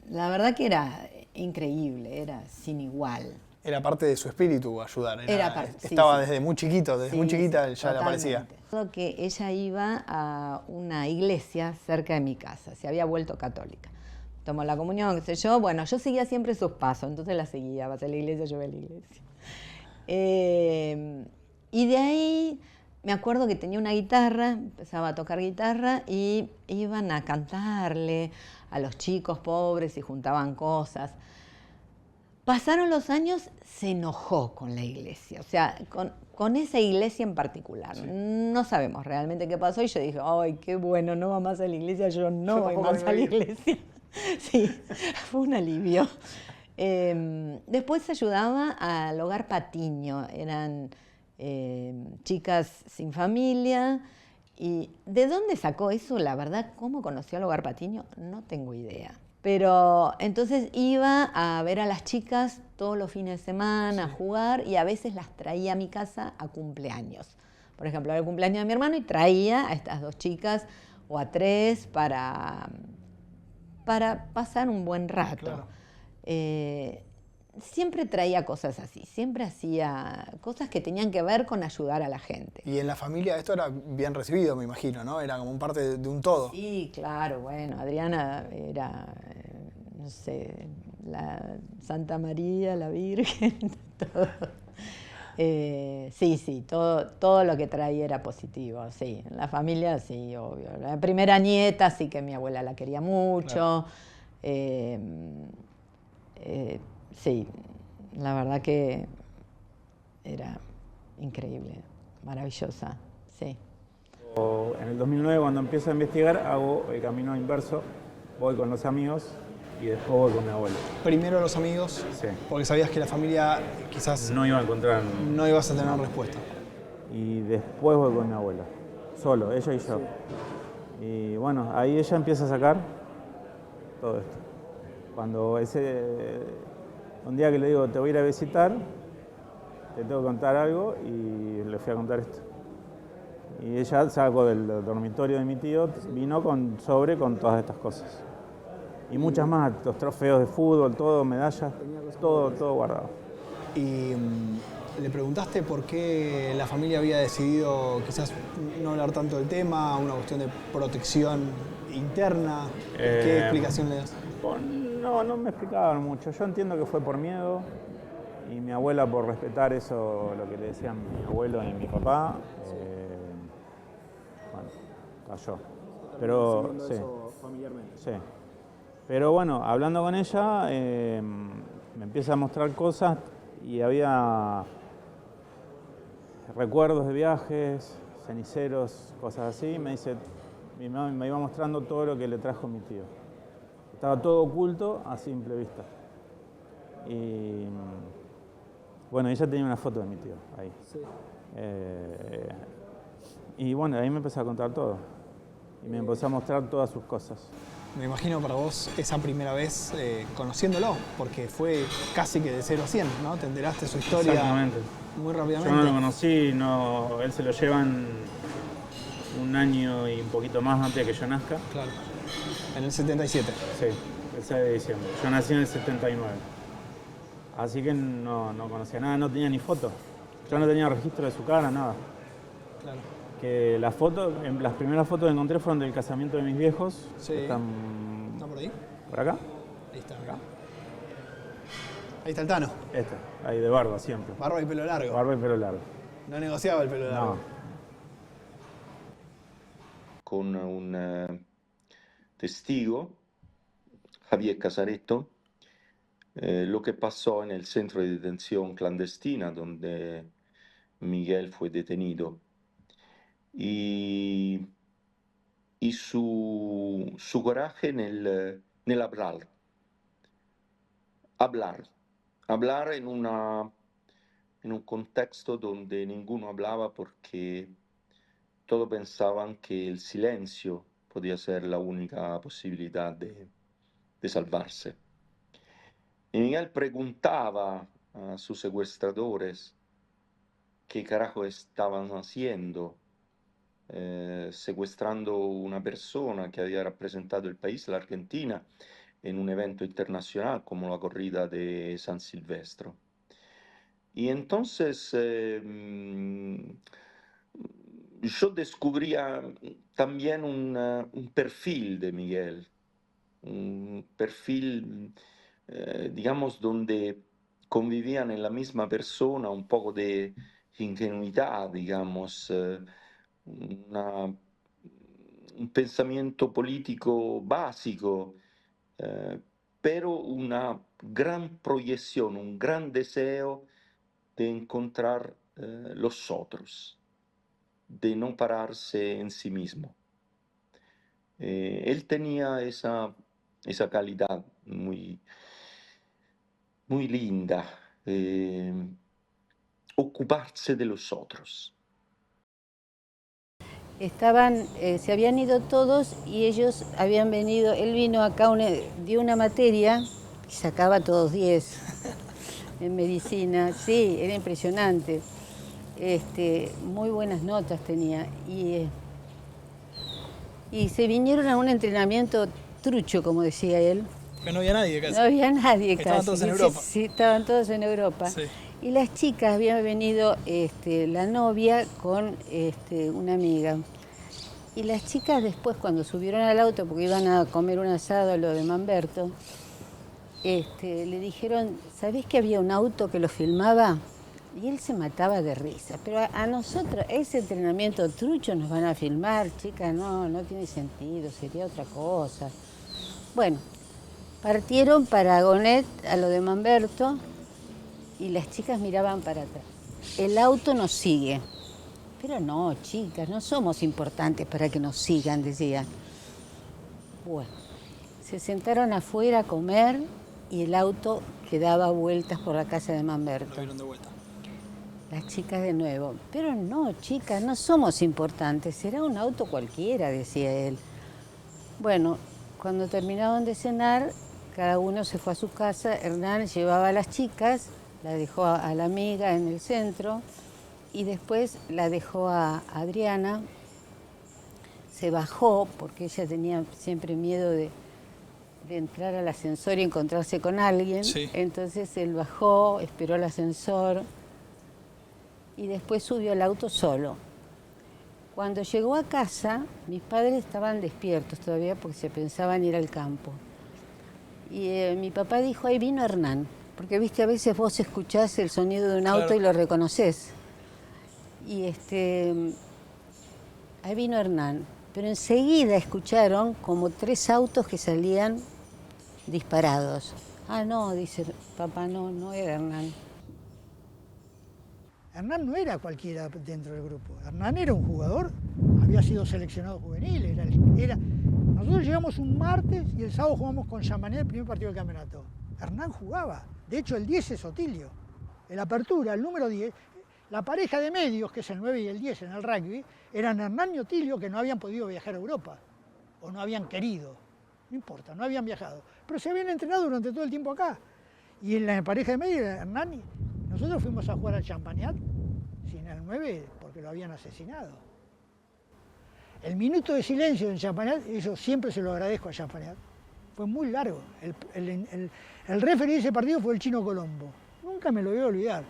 Speaker 9: La verdad que era increíble, era sin igual.
Speaker 4: Era parte de su espíritu ayudar. Estaba desde muy chiquito, desde muy chiquita ya le aparecía.
Speaker 9: Recuerdo que ella iba a una iglesia cerca de mi casa, se había vuelto católica. Tomó la comunión, qué sé yo. Bueno, yo seguía siempre sus pasos, entonces la seguía. Vas a la iglesia, yo voy a la iglesia. Y de ahí me acuerdo que tenía una guitarra, empezaba a tocar guitarra y iban a cantarle a los chicos pobres y juntaban cosas. Pasaron los años, se enojó con la iglesia, o sea, con esa iglesia en particular. Sí. No sabemos realmente qué pasó y yo dije, ¡ay, qué bueno, no va más a la iglesia! Yo no voy más a la iglesia. Sí, fue un alivio. Después ayudaba al Hogar Patiño, eran chicas sin familia. ¿Y de dónde sacó eso? La verdad, ¿cómo conoció al Hogar Patiño? No tengo idea. Pero entonces iba a ver a las chicas todos los fines de semana, a jugar, y a veces las traía a mi casa a cumpleaños. Por ejemplo, era el cumpleaños de mi hermano y traía a estas 2 chicas o a 3 para pasar un buen rato. Claro. Siempre traía cosas así, siempre hacía cosas que tenían que ver con ayudar a la gente.
Speaker 4: Y en la familia esto era bien recibido, me imagino, ¿no? Era como parte de un todo.
Speaker 9: Sí, claro, bueno, Adriana era, no sé, la Santa María, la Virgen, todo. Sí, todo lo que traía era positivo, sí. En la familia, sí, obvio. La primera nieta, sí que mi abuela la quería mucho. Claro. Sí, la verdad que era increíble, maravillosa, sí.
Speaker 5: En el 2009, cuando empiezo a investigar, hago el camino inverso. Voy con los amigos y después voy con mi abuelo.
Speaker 4: Primero los amigos, sí, porque sabías que la familia quizás
Speaker 5: no iba a encontrar...
Speaker 4: No ibas a tener respuesta.
Speaker 5: Y después voy con mi abuela, solo, ella y yo. Y bueno, ahí ella empieza a sacar todo esto. Cuando un día que le digo, te voy a ir a visitar, te tengo que contar algo, y le fui a contar esto. Y ella sacó del dormitorio de mi tío, vino con todas estas cosas. Y muchas más, los trofeos de fútbol, todo, medallas, todo guardado.
Speaker 4: Y le preguntaste por qué la familia había decidido quizás no hablar tanto del tema, una cuestión de protección interna. ¿Qué explicación le das?
Speaker 5: No me explicaban mucho. Yo entiendo que fue por miedo, y mi abuela por respetar eso, lo que le decían mi abuelo y mi papá, bueno, cayó. Pero sí, familiarmente. Sí. Pero bueno, hablando con ella, me empieza a mostrar cosas y había recuerdos de viajes, ceniceros, cosas así. Me dice, me iba mostrando todo lo que le trajo mi tío. Estaba todo oculto a simple vista. Y bueno, ella tenía una foto de mi tío ahí. Sí. Y bueno, ahí me empezó a contar todo. Y me empezó a mostrar todas sus cosas.
Speaker 4: Me imagino para vos esa primera vez conociéndolo, porque fue casi que de 0 a 100, ¿no? Te enteraste su historia.
Speaker 5: Exactamente.
Speaker 4: Muy rápidamente.
Speaker 5: Yo no lo conocí, no, él se lo llevan un año y un poquito más antes de que yo nazca.
Speaker 4: Claro. En el 77.
Speaker 5: Sí, el 6 de diciembre. Yo nací en el 79. Así que no conocía nada, no tenía ni foto. Yo no tenía registro de su cara, nada.
Speaker 4: Claro.
Speaker 5: Que las primeras fotos que encontré fueron del casamiento de mis viejos.
Speaker 4: Sí.
Speaker 5: ¿Están
Speaker 4: por ahí?
Speaker 5: ¿Por acá?
Speaker 4: Ahí está, acá. Ahí está el Tano.
Speaker 5: Ahí de barba siempre.
Speaker 4: Barba y pelo largo.
Speaker 5: Barba y pelo largo.
Speaker 4: No negociaba el pelo largo.
Speaker 5: No.
Speaker 11: Con un testigo, Javier Casaretto, lo que pasó en el centro de detención clandestina donde Miguel fue detenido. Y su coraje en el hablar. Hablar en un contexto donde ninguno hablaba porque todos pensaban que el silencio podía ser la única posibilidad de salvarse. Y Miguel preguntaba a sus secuestradores qué carajo estaban haciendo, secuestrando una persona que había representado el país, la Argentina, en un evento internacional como la corrida de San Silvestre. Y entonces yo descubría también un perfil de Miguel, un perfil, digamos, donde convivían en la misma persona un poco de ingenuidad, digamos, un pensamiento político básico, pero una gran proyección, un gran deseo de encontrar los otros, de no pararse en sí mismo. Él tenía esa calidad muy, muy linda, ocuparse de los otros.
Speaker 14: Se habían ido todos y ellos habían venido, él vino acá, dio una materia y sacaba todos 10 en medicina, sí, era impresionante, muy buenas notas tenía y se vinieron a un entrenamiento trucho, como decía él.
Speaker 4: Que no había nadie casi.
Speaker 14: No había nadie casi.
Speaker 4: Estaban todos en Europa.
Speaker 14: Sí, estaban todos en Europa.
Speaker 4: Sí.
Speaker 14: Y las chicas habían venido, la novia con una amiga. Y las chicas después, cuando subieron al auto, porque iban a comer un asado a lo de Manberto, le dijeron, ¿sabés que había un auto que lo filmaba? Y él se mataba de risa. Pero a nosotros, ese entrenamiento trucho nos van a filmar, chicas, no tiene sentido, sería otra cosa. Bueno, partieron para Gonet, a lo de Manberto, y las chicas miraban para atrás. El auto nos sigue. Pero no, chicas, no somos importantes para que nos sigan, decían. Bueno, se sentaron afuera a comer y el auto que daba vueltas por la casa de Manberto.
Speaker 4: Lo vieron de vuelta.
Speaker 14: Las chicas de nuevo. Pero no, chicas, no somos importantes, será un auto cualquiera, decía él. Bueno, cuando terminaron de cenar, cada uno se fue a su casa. Hernán llevaba a las chicas, la dejó a la amiga en el centro y después la dejó a Adriana. Se bajó porque ella tenía siempre miedo de entrar al ascensor y encontrarse con alguien.
Speaker 4: Sí.
Speaker 14: Entonces él bajó, esperó el ascensor y después subió al auto solo. Cuando llegó a casa, mis padres estaban despiertos todavía porque se pensaban ir al campo. Y mi papá dijo, ahí vino Hernán, porque viste, a veces vos escuchás el sonido de un auto y lo reconoces. Y ahí vino Hernán, pero enseguida escucharon como 3 autos que salían disparados. Ah, no, dice papá, no era Hernán.
Speaker 12: Hernán no era cualquiera dentro del grupo. Hernán era un jugador, había sido seleccionado juvenil. Nosotros llegamos un martes y el sábado jugamos con Chamané el primer partido del campeonato. Hernán jugaba. De hecho, el 10 es Otilio. En la apertura, el número 10, la pareja de medios, que es el 9 y el 10 en el rugby, eran Hernán y Otilio, que no habían podido viajar a Europa, o no habían querido. no importa, no habían viajado, pero se habían entrenado durante todo el tiempo acá. Y en la pareja de medio, Hernán, nosotros fuimos a jugar al Champagnat sin el 9 porque lo habían asesinado. El minuto de silencio en Champagnat, eso siempre se lo agradezco a Champagnat, fue muy largo. El referee de ese partido fue el Chino Colombo. Nunca me lo voy a olvidar.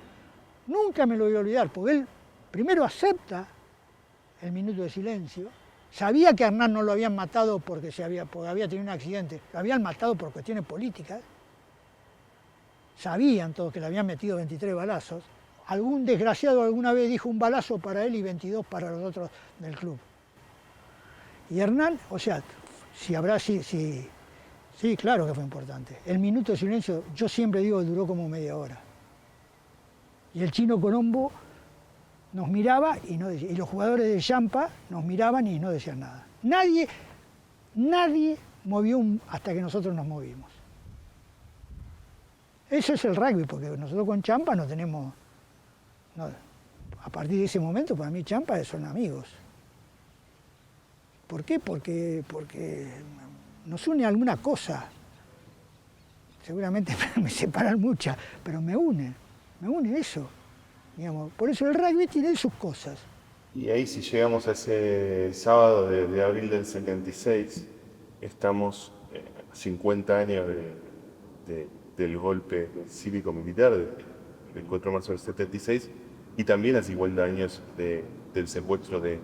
Speaker 12: Nunca me lo voy a olvidar, porque él primero acepta el minuto de silencio. Sabía que a Hernán no lo habían matado porque había tenido un accidente, lo habían matado por cuestiones políticas. Sabían todos que le habían metido 23 balazos. Algún desgraciado alguna vez dijo un balazo para él y 22 para los otros del club. Y Hernán, o sea, sí, claro que fue importante. El minuto de silencio, yo siempre digo que duró como media hora. Y el Chino Colombo nos miraba y no decía, y los jugadores de Champa nos miraban y no decían nada. Nadie movió hasta que nosotros nos movimos. Eso es el rugby, porque nosotros con Champa no tenemos... a partir de ese momento, para mí Champa son amigos. ¿Por qué? Porque nos une alguna cosa. Seguramente me separan muchas, pero me une eso. Digamos. Por eso el rugby tiene sus cosas.
Speaker 7: Y ahí si llegamos a ese sábado de abril del 76, estamos a 50 años del golpe cívico-militar del 4 de marzo del 76 y también a 50 años del secuestro de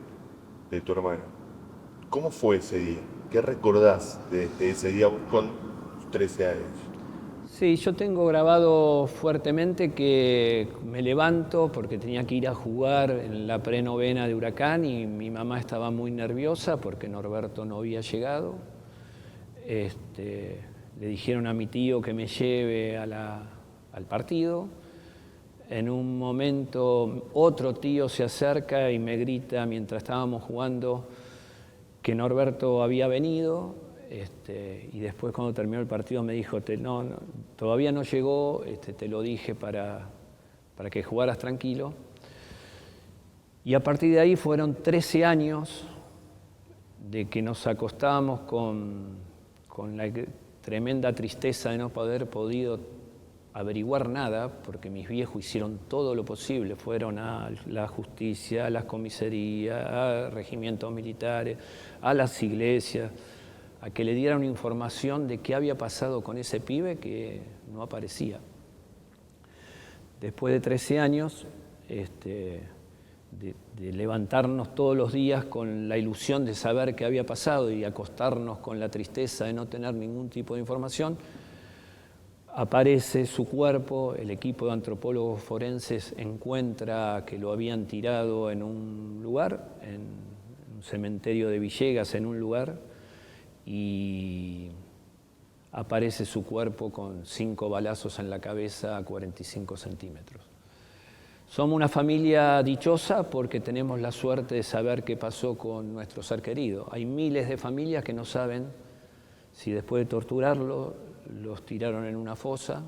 Speaker 7: tu hermano. ¿Cómo fue ese día? ¿Qué recordás de ese día con 13 años?
Speaker 8: Sí, yo tengo grabado fuertemente que me levanto porque tenía que ir a jugar en la prenovena de Huracán y mi mamá estaba muy nerviosa porque Norberto no había llegado. Le dijeron a mi tío que me lleve al partido. En un momento otro tío se acerca y me grita mientras estábamos jugando que Norberto había venido. Y después cuando terminó el partido me dijo, no, todavía no llegó, te lo dije para que jugaras tranquilo. Y a partir de ahí fueron 13 años de que nos acostábamos con la tremenda tristeza de no haber podido averiguar nada, porque mis viejos hicieron todo lo posible, fueron a la justicia, a las comisarías, a regimientos militares, a las iglesias, a que le dieran información de qué había pasado con ese pibe que no aparecía. Después de 13 años, de levantarnos todos los días con la ilusión de saber qué había pasado y acostarnos con la tristeza de no tener ningún tipo de información, aparece su cuerpo, el equipo de antropólogos forenses encuentra que lo habían tirado en un lugar, en un cementerio de Villegas, en un lugar, y aparece su cuerpo con 5 balazos en la cabeza a 45 centímetros. Somos una familia dichosa porque tenemos la suerte de saber qué pasó con nuestro ser querido. Hay miles de familias que no saben si después de torturarlo los tiraron en una fosa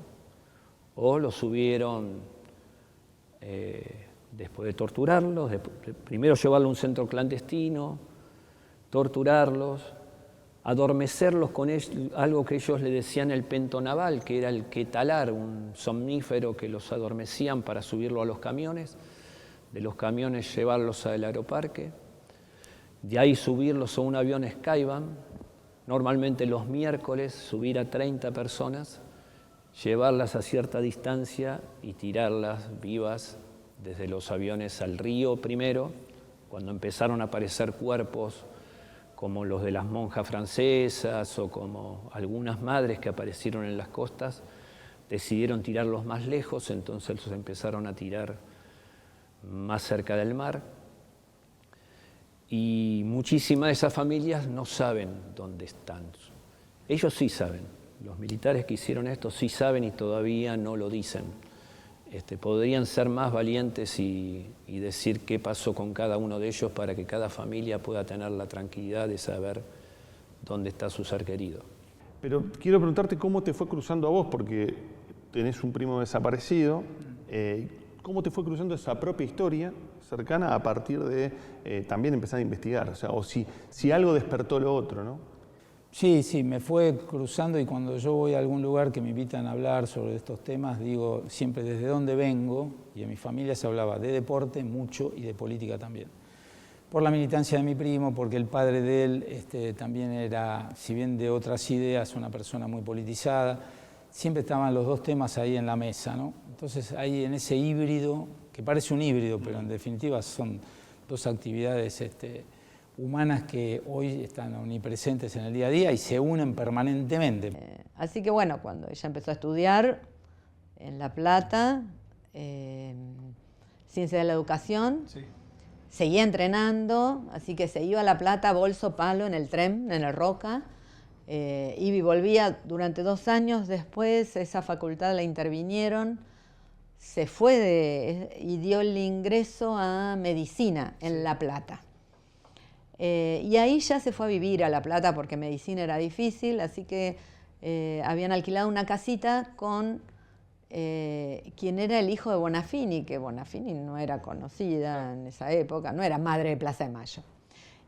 Speaker 8: o los subieron después de torturarlos, primero llevarlo a un centro clandestino, torturarlos, adormecerlos con algo que ellos le decían el pentonaval, que era el quetalar, un somnífero que los adormecían para subirlo a los camiones, de los camiones llevarlos al aeroparque, de ahí subirlos a un avión Skyban, normalmente los miércoles subir a 30 personas, llevarlas a cierta distancia y tirarlas vivas desde los aviones al río primero, cuando empezaron a aparecer cuerpos como los de las monjas francesas o como algunas madres que aparecieron en las costas, decidieron tirarlos más lejos, entonces los empezaron a tirar más cerca del mar. Y muchísimas de esas familias no saben dónde están. Ellos sí saben, los militares que hicieron esto sí saben y todavía no lo dicen. Podrían ser más valientes y decir qué pasó con cada uno de ellos para que cada familia pueda tener la tranquilidad de saber dónde está su ser querido.
Speaker 3: Pero quiero preguntarte cómo te fue cruzando a vos, porque tenés un primo desaparecido. ¿Cómo te fue cruzando esa propia historia cercana a partir de también empezar a investigar? O sea, o si algo despertó lo otro, ¿no?
Speaker 2: Sí, sí, me fue cruzando y cuando yo voy a algún lugar que me invitan a hablar sobre estos temas, digo siempre desde dónde vengo, y en mi familia se hablaba de deporte mucho y de política también. Por la militancia de mi primo, porque el padre de él también era, si bien de otras ideas, una persona muy politizada. Siempre estaban los dos temas ahí en la mesa, ¿no? Entonces ahí en ese híbrido, que parece un híbrido, pero en definitiva son dos actividades humanas que hoy están omnipresentes en el día a día y se unen permanentemente.
Speaker 9: Así que bueno, cuando ella empezó a estudiar en La Plata, Ciencia de la Educación, sí, seguía entrenando, así que se iba a La Plata, bolso, palo, en el tren, en el Roca, iba y volvía durante 2 años. Después esa facultad la intervinieron, se fue y dio el ingreso a medicina en La Plata. Y ahí ya se fue a vivir a La Plata porque medicina era difícil, así que habían alquilado una casita con quien era el hijo de Bonafini, que Bonafini no era conocida en esa época, no era madre de Plaza de Mayo.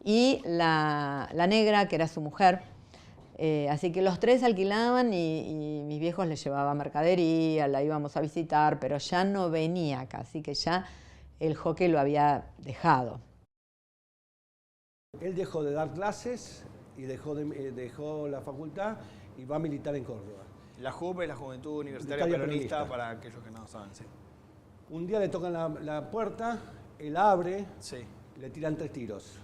Speaker 9: Y la negra, que era su mujer. Así que los tres alquilaban y mis viejos les llevaban mercadería, la íbamos a visitar, pero ya no venía acá, así que ya el hockey lo había dejado.
Speaker 6: Él dejó de dar clases y dejó la facultad y va a militar en Córdoba.
Speaker 4: La JUP es la Juventud Universitaria Peronista, para aquellos que no saben. Sí.
Speaker 6: Un día le tocan la puerta, él abre,
Speaker 4: sí,
Speaker 6: le tiran 3 tiros.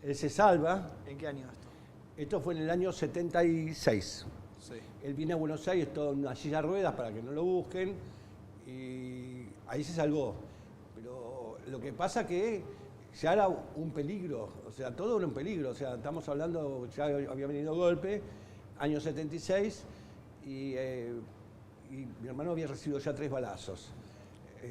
Speaker 6: Él se salva.
Speaker 4: ¿En qué año esto?
Speaker 6: Esto fue en el año 76.
Speaker 4: Sí.
Speaker 6: Él viene a Buenos Aires todo en una silla de ruedas para que no lo busquen y ahí se salvó. Pero lo que pasa que ya era un peligro, o sea, todo era un peligro. O sea, estamos hablando, ya había venido golpe, año 76, y mi hermano había recibido ya 3 balazos.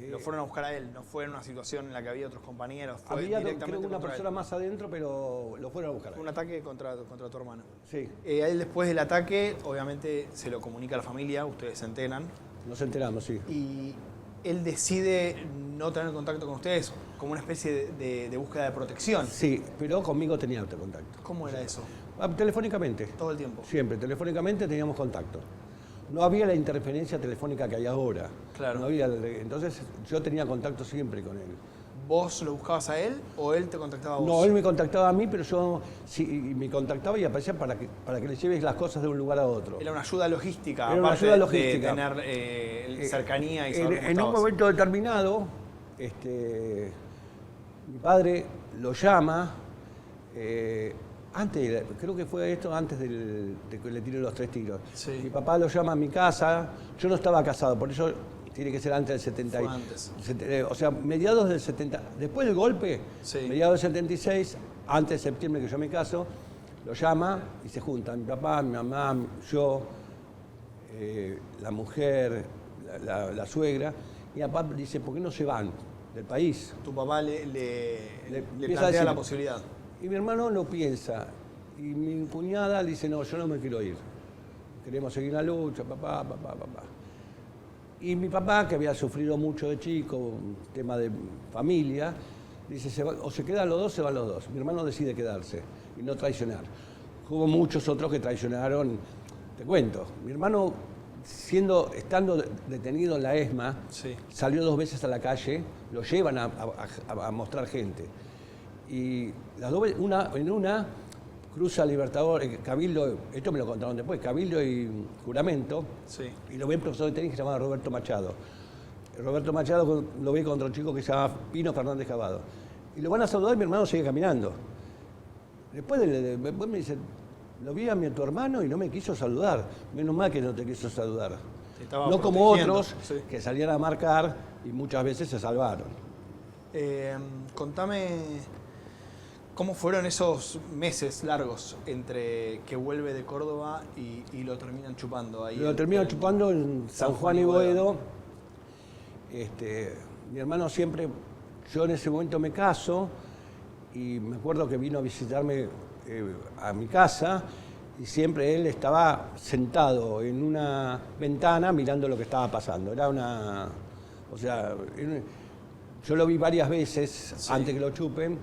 Speaker 4: Lo fueron a buscar a él, no fue en una situación en la que había otros compañeros. Fue
Speaker 6: había
Speaker 4: directamente
Speaker 6: creo una
Speaker 4: contra
Speaker 6: persona
Speaker 4: él.
Speaker 6: Más adentro, pero lo fueron a buscar.
Speaker 4: Fue un ataque contra tu hermano.
Speaker 6: Sí.
Speaker 4: A él después del ataque, obviamente se lo comunica a la familia, ustedes se enteran.
Speaker 6: Nos enteramos, sí.
Speaker 4: Y él decide no tener contacto con ustedes, como una especie de búsqueda de protección.
Speaker 6: Sí, pero conmigo tenía contacto.
Speaker 4: ¿Cómo era eso?
Speaker 6: Telefónicamente.
Speaker 4: ¿Todo el tiempo?
Speaker 6: Siempre, telefónicamente teníamos contacto. No había la interferencia telefónica que hay ahora.
Speaker 4: Claro.
Speaker 6: No había, entonces yo tenía contacto siempre con él.
Speaker 4: ¿Vos lo buscabas a él o él te contactaba a vos?
Speaker 6: No, él me contactaba a mí, pero yo sí, me contactaba y aparecía para que le lleves las cosas de un lugar a otro.
Speaker 4: Era una ayuda logística,
Speaker 6: era una ayuda logística.
Speaker 4: De tener cercanía y saber
Speaker 6: En un momento determinado, mi padre lo llama, creo que fue esto antes de que le tiren los 3 tiros.
Speaker 4: Sí.
Speaker 6: Mi papá lo llama a mi casa, yo no estaba casado, por eso tiene que ser antes del 70.
Speaker 4: Fue antes.
Speaker 6: O sea, mediados del 70. Después del golpe,
Speaker 4: sí,
Speaker 6: mediados del 76, antes de septiembre que yo me caso, lo llama y se juntan mi papá, mi mamá, yo, la mujer, la suegra. Y mi papá dice, ¿por qué no se van del país?
Speaker 4: Tu papá le
Speaker 6: plantea
Speaker 4: plantea la posibilidad.
Speaker 6: Y mi hermano lo piensa. Y mi cuñada le dice, no, yo no me quiero ir. Queremos seguir la lucha, papá. Y mi papá, que había sufrido mucho de chico, un tema de familia, dice, o se quedan los dos, se van los dos. Mi hermano decide quedarse y no traicionar. Hubo muchos otros que traicionaron. Te cuento, mi hermano, estando detenido en la ESMA, sí, salió 2 veces a la calle, lo llevan a mostrar gente. Y las 2 veces, en una cruza Libertador, Cabildo, esto me lo contaron después, Cabildo y Juramento, sí, y lo ve un profesor de tenis que se llamaba Roberto Machado. Roberto Machado lo ve contra un chico que se llama Pino Fernández Cavado. Y lo van a saludar y mi hermano sigue caminando. Después me dice, lo vi a tu hermano y no me quiso saludar. Menos mal que no te quiso saludar. No como otros, sí, que salían a marcar y muchas veces se salvaron.
Speaker 4: Contame, ¿cómo fueron esos meses largos entre que vuelve de Córdoba y lo terminan chupando ahí?
Speaker 6: Lo terminan chupando en San Juan y Boedo. Mi hermano siempre, yo en ese momento me caso y me acuerdo que vino a visitarme a mi casa y siempre él estaba sentado en una ventana mirando lo que estaba pasando. Yo lo vi varias veces, sí, antes que lo chupen,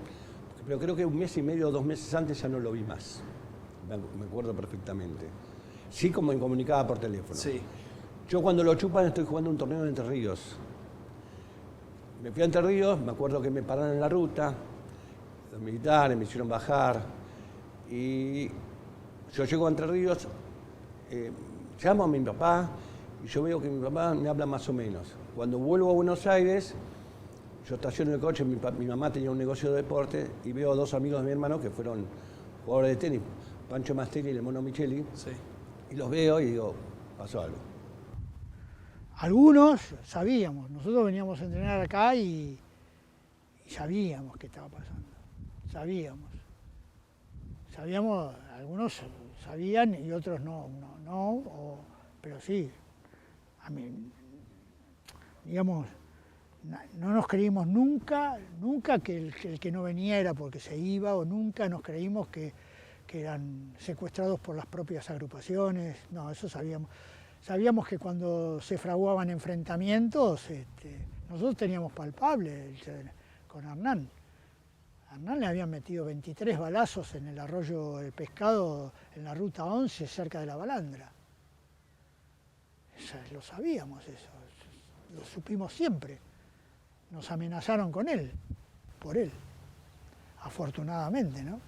Speaker 6: pero creo que 1 mes y medio o 2 meses antes ya no lo vi más. me acuerdo perfectamente. Sí, como me comunicaba por teléfono.
Speaker 4: Sí.
Speaker 6: Yo cuando lo chupan estoy jugando un torneo en Entre Ríos. Me fui a Entre Ríos, me acuerdo que me pararon en la ruta, los militares me hicieron bajar y yo llego a Entre Ríos, llamo a mi papá y yo veo que mi papá me habla más o menos. Cuando vuelvo a Buenos Aires, yo estaciono el coche, mi mamá tenía un negocio de deporte y veo a 2 amigos de mi hermano que fueron jugadores de tenis, Pancho Mastelli y el Mono Micheli,
Speaker 4: Sí.
Speaker 6: y los veo y digo, pasó algo.
Speaker 12: Algunos sabíamos, nosotros veníamos a entrenar acá y sabíamos qué estaba pasando, sabíamos, algunos sabían y otros pero sí, a mí, digamos, no nos creímos nunca que el que no venía era porque se iba, o nunca nos creímos que eran secuestrados por las propias agrupaciones, no, eso sabíamos. Sabíamos que cuando se fraguaban enfrentamientos, nosotros teníamos palpable con Hernán. A Hernán le habían metido 23 balazos en el arroyo El Pescado, en la ruta 11, cerca de la Balandra. Lo sabíamos eso, lo supimos siempre. Nos amenazaron con él, por él, afortunadamente, ¿no?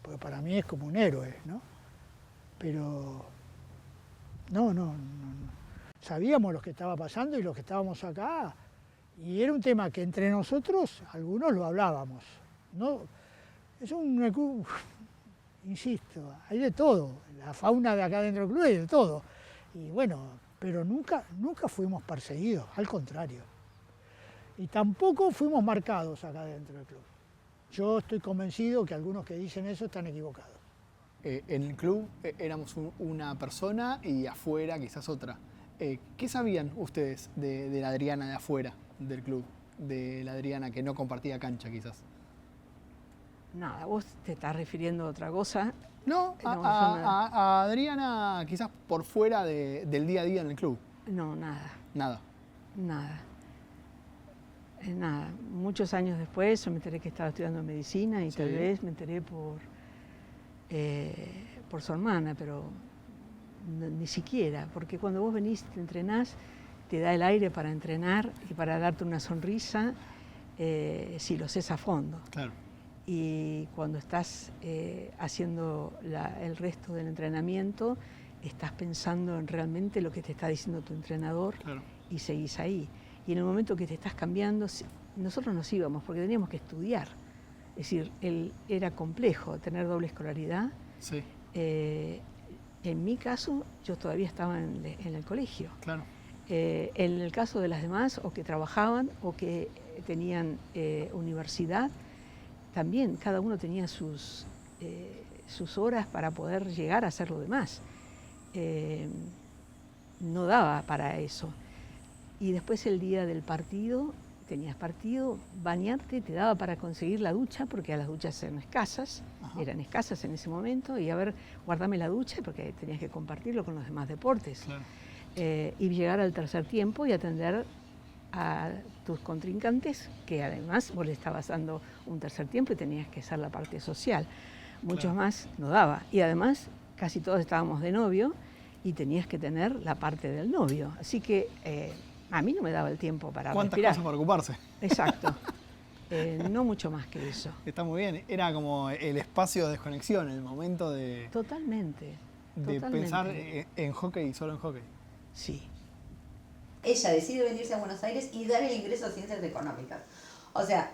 Speaker 12: Porque para mí es como un héroe, ¿no? Pero no. Sabíamos lo que estaba pasando y los que estábamos acá, y era un tema que entre nosotros algunos lo hablábamos. No, es insisto, hay de todo, la fauna de acá dentro del club hay de todo. Y bueno, pero nunca fuimos perseguidos, al contrario. Y tampoco fuimos marcados acá dentro del club. Yo estoy convencido que algunos que dicen eso están equivocados.
Speaker 4: En el club éramos una persona y afuera quizás otra. ¿Qué sabían ustedes de la Adriana de afuera del club? De la Adriana que no compartía cancha quizás.
Speaker 10: Nada, vos te estás refiriendo a otra cosa.
Speaker 4: No, a Adriana quizás por fuera del día a día en el club.
Speaker 10: No, nada.
Speaker 4: Nada.
Speaker 10: Nada. Muchos años después yo me enteré que estaba estudiando medicina y tal vez me enteré por su hermana, pero ni siquiera, porque cuando vos venís, te entrenás, te da el aire para entrenar y para darte una sonrisa, si lo haces a fondo.
Speaker 4: Claro.
Speaker 10: Y cuando estás haciendo el resto del entrenamiento, estás pensando en realmente lo que te está diciendo tu entrenador, claro, y seguís ahí. Y en el momento que te estás cambiando, nosotros nos íbamos porque teníamos que estudiar. Es decir, era complejo tener doble escolaridad.
Speaker 4: Sí.
Speaker 10: En mi caso, yo todavía estaba en el colegio.
Speaker 4: Claro.
Speaker 10: En el caso de las demás, o que trabajaban o que tenían universidad, también cada uno tenía sus horas para poder llegar a hacer lo demás. No daba para eso. Y después el día del partido, tenías partido, bañarte te daba para conseguir la ducha, porque las duchas eran escasas en ese momento, y a ver, guardame la ducha, porque tenías que compartirlo con los demás deportes. Claro. Y llegar al tercer tiempo y atender a tus contrincantes, que además vos le estabas dando un tercer tiempo y tenías que hacer la parte social. Muchos más no daba. Y además casi todos estábamos de novio y tenías que tener la parte del novio. Así que a mí no me daba el tiempo para
Speaker 4: ¿Cuántas
Speaker 10: respirar.
Speaker 4: cosas para ocuparse?
Speaker 10: Exacto. No mucho más que eso.
Speaker 4: Está muy bien. Era como el espacio de desconexión, el momento de...
Speaker 10: Totalmente.
Speaker 4: Pensar en hockey y solo en hockey.
Speaker 10: Sí.
Speaker 9: Ella decide venirse a Buenos Aires y dar el ingreso a Ciencias Económicas. O sea...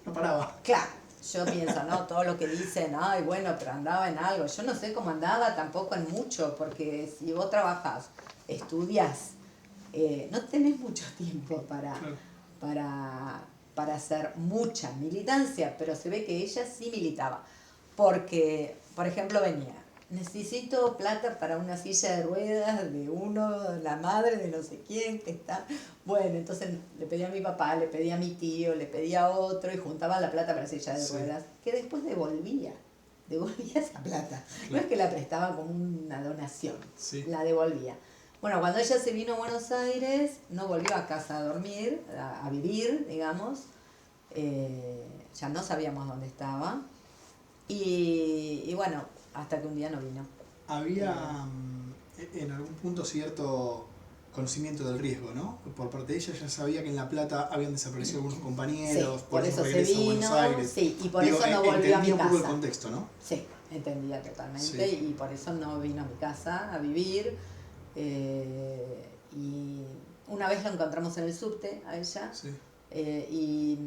Speaker 4: No paraba.
Speaker 9: Claro. Yo pienso, ¿no? Todo lo que dicen, ay, bueno, pero andaba en algo. Yo no sé cómo andaba tampoco en mucho, porque si vos trabajás, estudiás, no tenés mucho tiempo para hacer mucha militancia, pero se ve que ella sí militaba. Porque, por ejemplo, venía, necesito plata para una silla de ruedas de la madre de no sé quién que está. Bueno, entonces le pedía a mi papá, le pedía a mi tío, le pedía a otro y juntaba la plata para la silla de ruedas, que después devolvía esa plata. No es que la prestaba como una donación, la devolvía. Bueno, cuando ella se vino a Buenos Aires, no volvió a casa a dormir, a vivir, digamos. Ya no sabíamos dónde estaba. Y bueno, hasta que un día no vino.
Speaker 4: Había en algún punto cierto conocimiento del riesgo, ¿no? Por parte de ella ya sabía que en La Plata habían desaparecido algunos compañeros,
Speaker 9: Sí, por eso se
Speaker 4: regresa a Buenos
Speaker 9: vino,
Speaker 4: Aires.
Speaker 9: sí, y por eso no volvió a mi
Speaker 4: entendía un poco el
Speaker 9: casa.
Speaker 4: contexto, ¿no?
Speaker 9: Sí, entendía totalmente,
Speaker 4: Sí.
Speaker 9: y por eso no vino a mi casa a vivir. Y una vez la encontramos en el subte a ella,
Speaker 4: Sí.
Speaker 9: y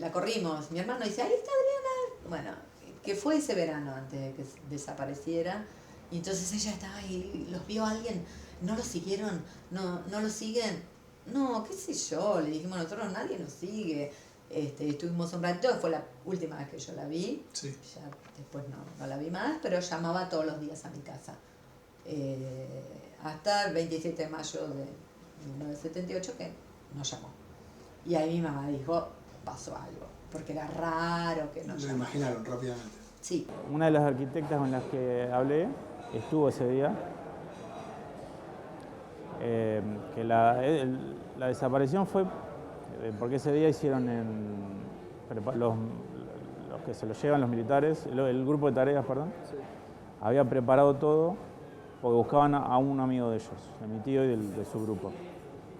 Speaker 9: la corrimos. Mi hermano dice, ahí está Adriana. Bueno, que fue ese verano antes de que desapareciera. Y entonces ella estaba ahí, los vio alguien, no lo siguieron, no lo siguen. No, qué sé yo, le dijimos nosotros, nadie nos sigue. Estuvimos un ratito, fue la última vez que yo la vi.
Speaker 4: Sí.
Speaker 9: Ya después no la vi más, pero llamaba todos los días a mi casa. Hasta el 27 de mayo de 1978 que nos llamó. Y ahí mi mamá dijo, pasó algo, porque era raro que no
Speaker 4: Lo
Speaker 9: llamara.
Speaker 4: imaginaron rápidamente.
Speaker 9: Sí.
Speaker 5: Una de las arquitectas con las que hablé estuvo ese día. Que la desaparición fue porque ese día hicieron los que se lo llevan los militares, el grupo de tareas, perdón, sí, había preparado todo porque buscaban a un amigo de ellos, de mi tío y de su grupo,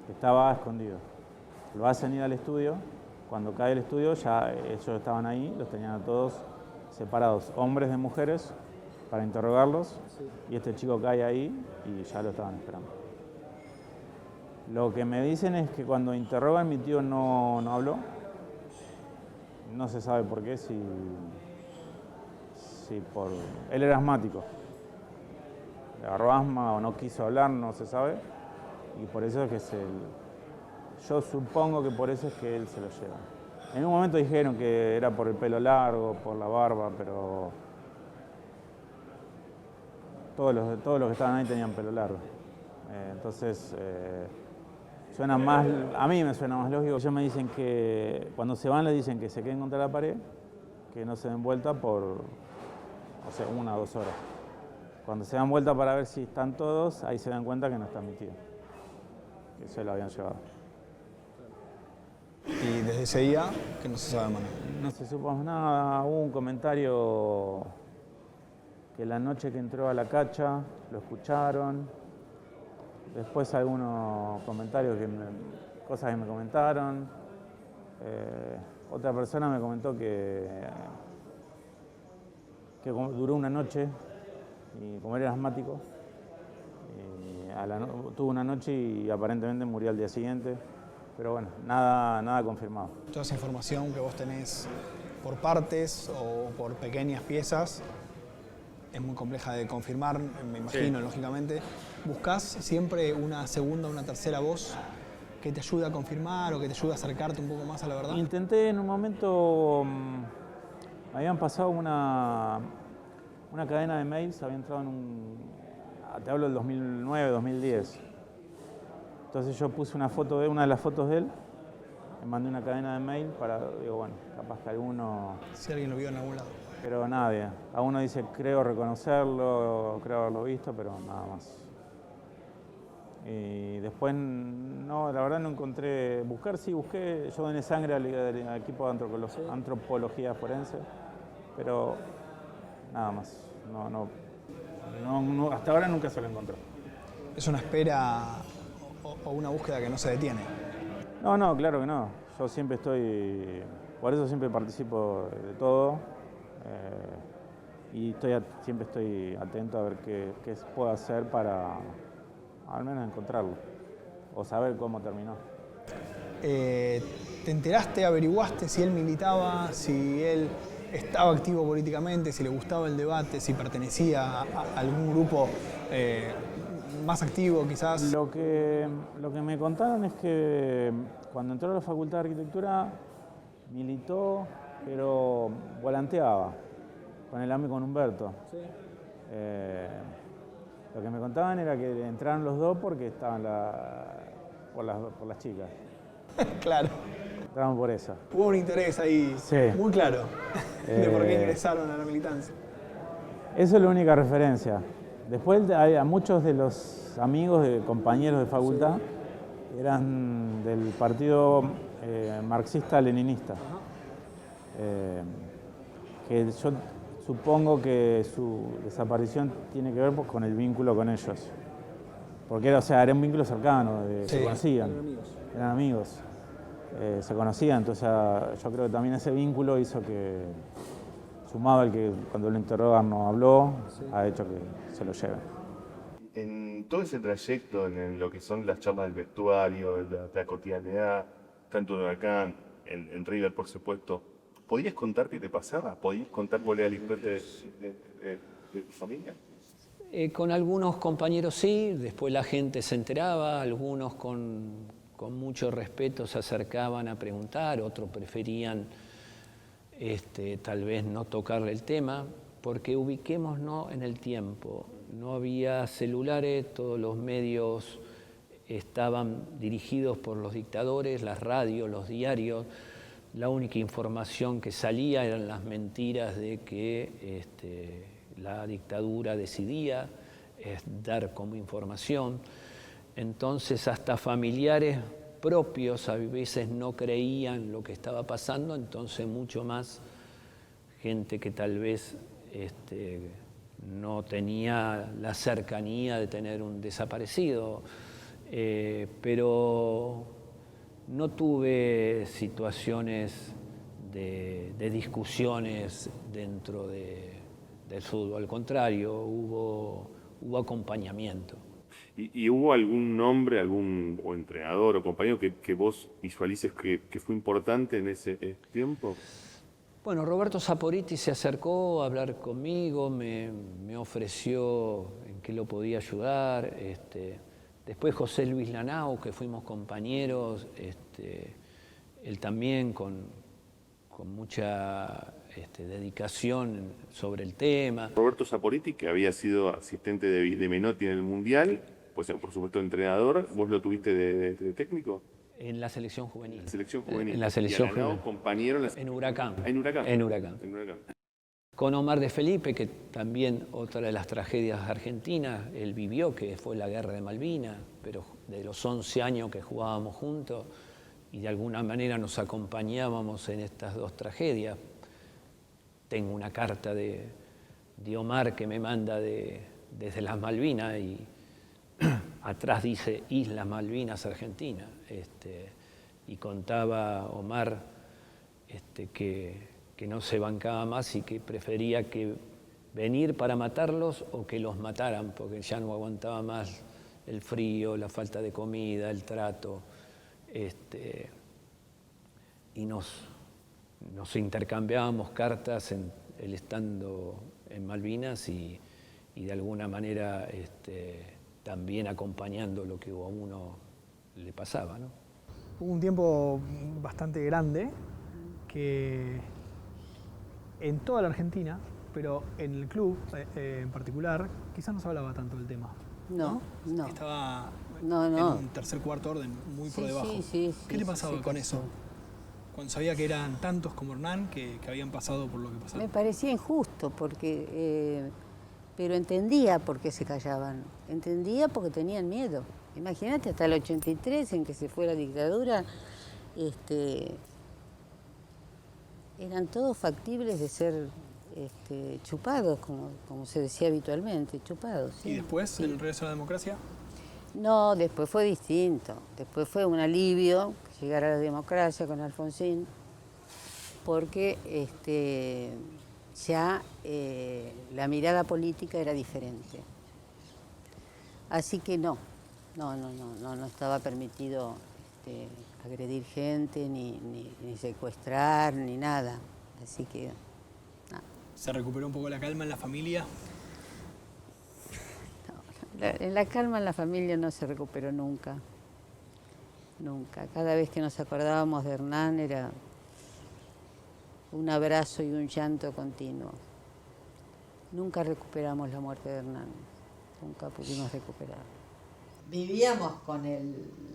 Speaker 5: que estaba escondido. Lo hacen ir al estudio, cuando cae el estudio ya ellos estaban ahí, los tenían a todos separados, hombres de mujeres, para interrogarlos, sí, y este chico cae ahí y ya lo estaban esperando. Lo que me dicen es que cuando interrogan mi tío no habló, no se sabe por qué, si él era asmático, le agarró asma o no quiso hablar, no se sabe, y por eso es que yo supongo que por eso es que él se lo lleva. En un momento dijeron que era por el pelo largo, por la barba, pero todos los que estaban ahí tenían pelo largo. Entonces, suena más, a mí me suena más lógico. Ellos me dicen que cuando se van les dicen que se queden contra la pared, que no se den vuelta por, 1 o 2 horas. Cuando se dan vuelta para ver si están todos, ahí se dan cuenta que no está mi tío, que se lo habían llevado.
Speaker 4: Y desde ese día, que no se sabe más nada.
Speaker 5: No se supo más nada, hubo un comentario que la noche que entró a la cacha lo escucharon. Después algunos comentarios, cosas que me comentaron. Otra persona me comentó que duró una noche, y como él era asmático, tuvo una noche y aparentemente murió al día siguiente. Pero bueno, nada confirmado.
Speaker 4: Toda esa información que vos tenés por partes o por pequeñas piezas es muy compleja de confirmar, me imagino, sí, lógicamente. ¿Buscás siempre una segunda o una tercera voz que te ayude a confirmar o que te ayude a acercarte un poco más a la verdad?
Speaker 5: Intenté en un momento, habían pasado una cadena de mails, había entrado te hablo del 2009, 2010. Entonces yo puse una de las fotos de él, le mandé una cadena de mail digo, bueno, capaz que alguno...
Speaker 4: Si alguien lo vio en algún lado.
Speaker 5: Pero nadie. A uno dice, creo reconocerlo, creo haberlo visto, pero nada más. Y después, no, la verdad no encontré... Busqué, yo doné sangre al equipo de antropología forense, pero nada más. No, hasta ahora nunca se lo encontró.
Speaker 4: ¿Es una espera o una búsqueda que no se detiene?
Speaker 5: No, claro que no. Yo siempre por eso siempre participo de todo. Y siempre estoy atento a ver qué puedo hacer para al menos encontrarlo o saber cómo terminó.
Speaker 4: ¿Te enteraste, averiguaste si él militaba, si él estaba activo políticamente, si le gustaba el debate, si pertenecía a algún grupo más activo quizás?
Speaker 5: Lo que me contaron es que cuando entró a la Facultad de Arquitectura militó, pero volanteaba con Humberto. Sí. Lo que me contaban era que entraron los dos porque estaban por las chicas.
Speaker 4: Claro.
Speaker 5: Entraron por eso.
Speaker 4: Hubo un interés ahí, sí, muy claro de por qué ingresaron a la militancia.
Speaker 5: Eso es la única referencia. Después a muchos de los amigos, compañeros de facultad, sí, eran del partido marxista-leninista. Que yo supongo que su desaparición tiene que ver pues, con el vínculo con ellos. Porque era, o sea, era un vínculo cercano, se conocían, eran amigos, se conocían, entonces yo creo que también ese vínculo hizo que, sumado al que cuando lo interrogan no habló, ha hecho que se lo lleven.
Speaker 7: En todo ese trayecto, en lo que son las charlas del vestuario, la cotidianidad, tanto en Huracán, en River por supuesto, ¿podías contar qué te pasaba? ¿Podías contar cuál era el historia de tu familia?
Speaker 8: Con algunos compañeros sí, después la gente se enteraba, algunos con mucho respeto se acercaban a preguntar, otros preferían tal vez no tocarle el tema, porque ubiquémonos en el tiempo. No había celulares, todos los medios estaban dirigidos por los dictadores, las radios, los diarios. La única información que salía eran las mentiras de que la dictadura decidía dar como información. Entonces hasta familiares propios a veces no creían lo que estaba pasando, entonces mucho más gente que tal vez no tenía la cercanía de tener un desaparecido, pero no tuve situaciones de discusiones dentro del fútbol, al contrario, hubo acompañamiento.
Speaker 7: ¿Y hubo algún nombre, o entrenador o compañero que vos visualices que fue importante en ese tiempo?
Speaker 8: Bueno, Roberto Saporiti se acercó a hablar conmigo, me ofreció en qué lo podía ayudar. Después José Luis Lanao, que fuimos compañeros, él también con mucha dedicación sobre el tema.
Speaker 7: Roberto Saporiti, que había sido asistente de Menotti en el Mundial, pues por supuesto entrenador, ¿vos lo tuviste de técnico?
Speaker 8: En la selección juvenil.
Speaker 7: La selección juvenil.
Speaker 8: En la selección
Speaker 7: y Lanao,
Speaker 8: juvenil.
Speaker 7: compañero
Speaker 8: en Huracán.
Speaker 7: En Huracán.
Speaker 8: En Huracán.
Speaker 7: En Huracán.
Speaker 8: Con Omar de Felipe, que también otra de las tragedias argentinas, él vivió, que fue la guerra de Malvinas, pero de los 11 años que jugábamos juntos y de alguna manera nos acompañábamos en estas dos tragedias. Tengo una carta de Omar que me manda desde las Malvinas y atrás dice Islas Malvinas, Argentina. Y contaba Omar que no se bancaba más y que prefería que venir para matarlos o que los mataran, porque ya no aguantaba más el frío, la falta de comida, el trato. Y nos intercambiábamos cartas, él estando en Malvinas y de alguna manera también acompañando lo que a uno le pasaba, ¿no?
Speaker 4: Hubo un tiempo bastante grande que en toda la Argentina, pero en el club en particular, quizás no se hablaba tanto del tema.
Speaker 14: No.
Speaker 4: Estaba
Speaker 14: en
Speaker 4: un tercer, cuarto orden, muy por debajo.
Speaker 14: Sí,
Speaker 4: ¿Qué le pasaba con eso? Cuando sabía que eran tantos como Hernán que habían pasado por lo que pasaron.
Speaker 14: Me parecía injusto, pero entendía por qué se callaban. Entendía porque tenían miedo. Imagínate, hasta el 83, en que se fue la dictadura, eran todos factibles de ser chupados, como se decía habitualmente, chupados. ¿Sí?
Speaker 4: ¿Y después,
Speaker 14: sí.
Speaker 4: en el regreso a la democracia?
Speaker 14: No, después fue distinto. Después fue un alivio llegar a la democracia con Alfonsín, porque ya la mirada política era diferente. Así que no estaba permitido agredir gente, ni secuestrar, ni nada. Así que no.
Speaker 4: ¿Se recuperó un poco la calma en la familia?
Speaker 14: La calma en la familia no se recuperó nunca. Nunca. Cada vez que nos acordábamos de Hernán era un abrazo y un llanto continuo. Nunca recuperamos la muerte de Hernán. Nunca pudimos recuperar.
Speaker 9: Vivíamos con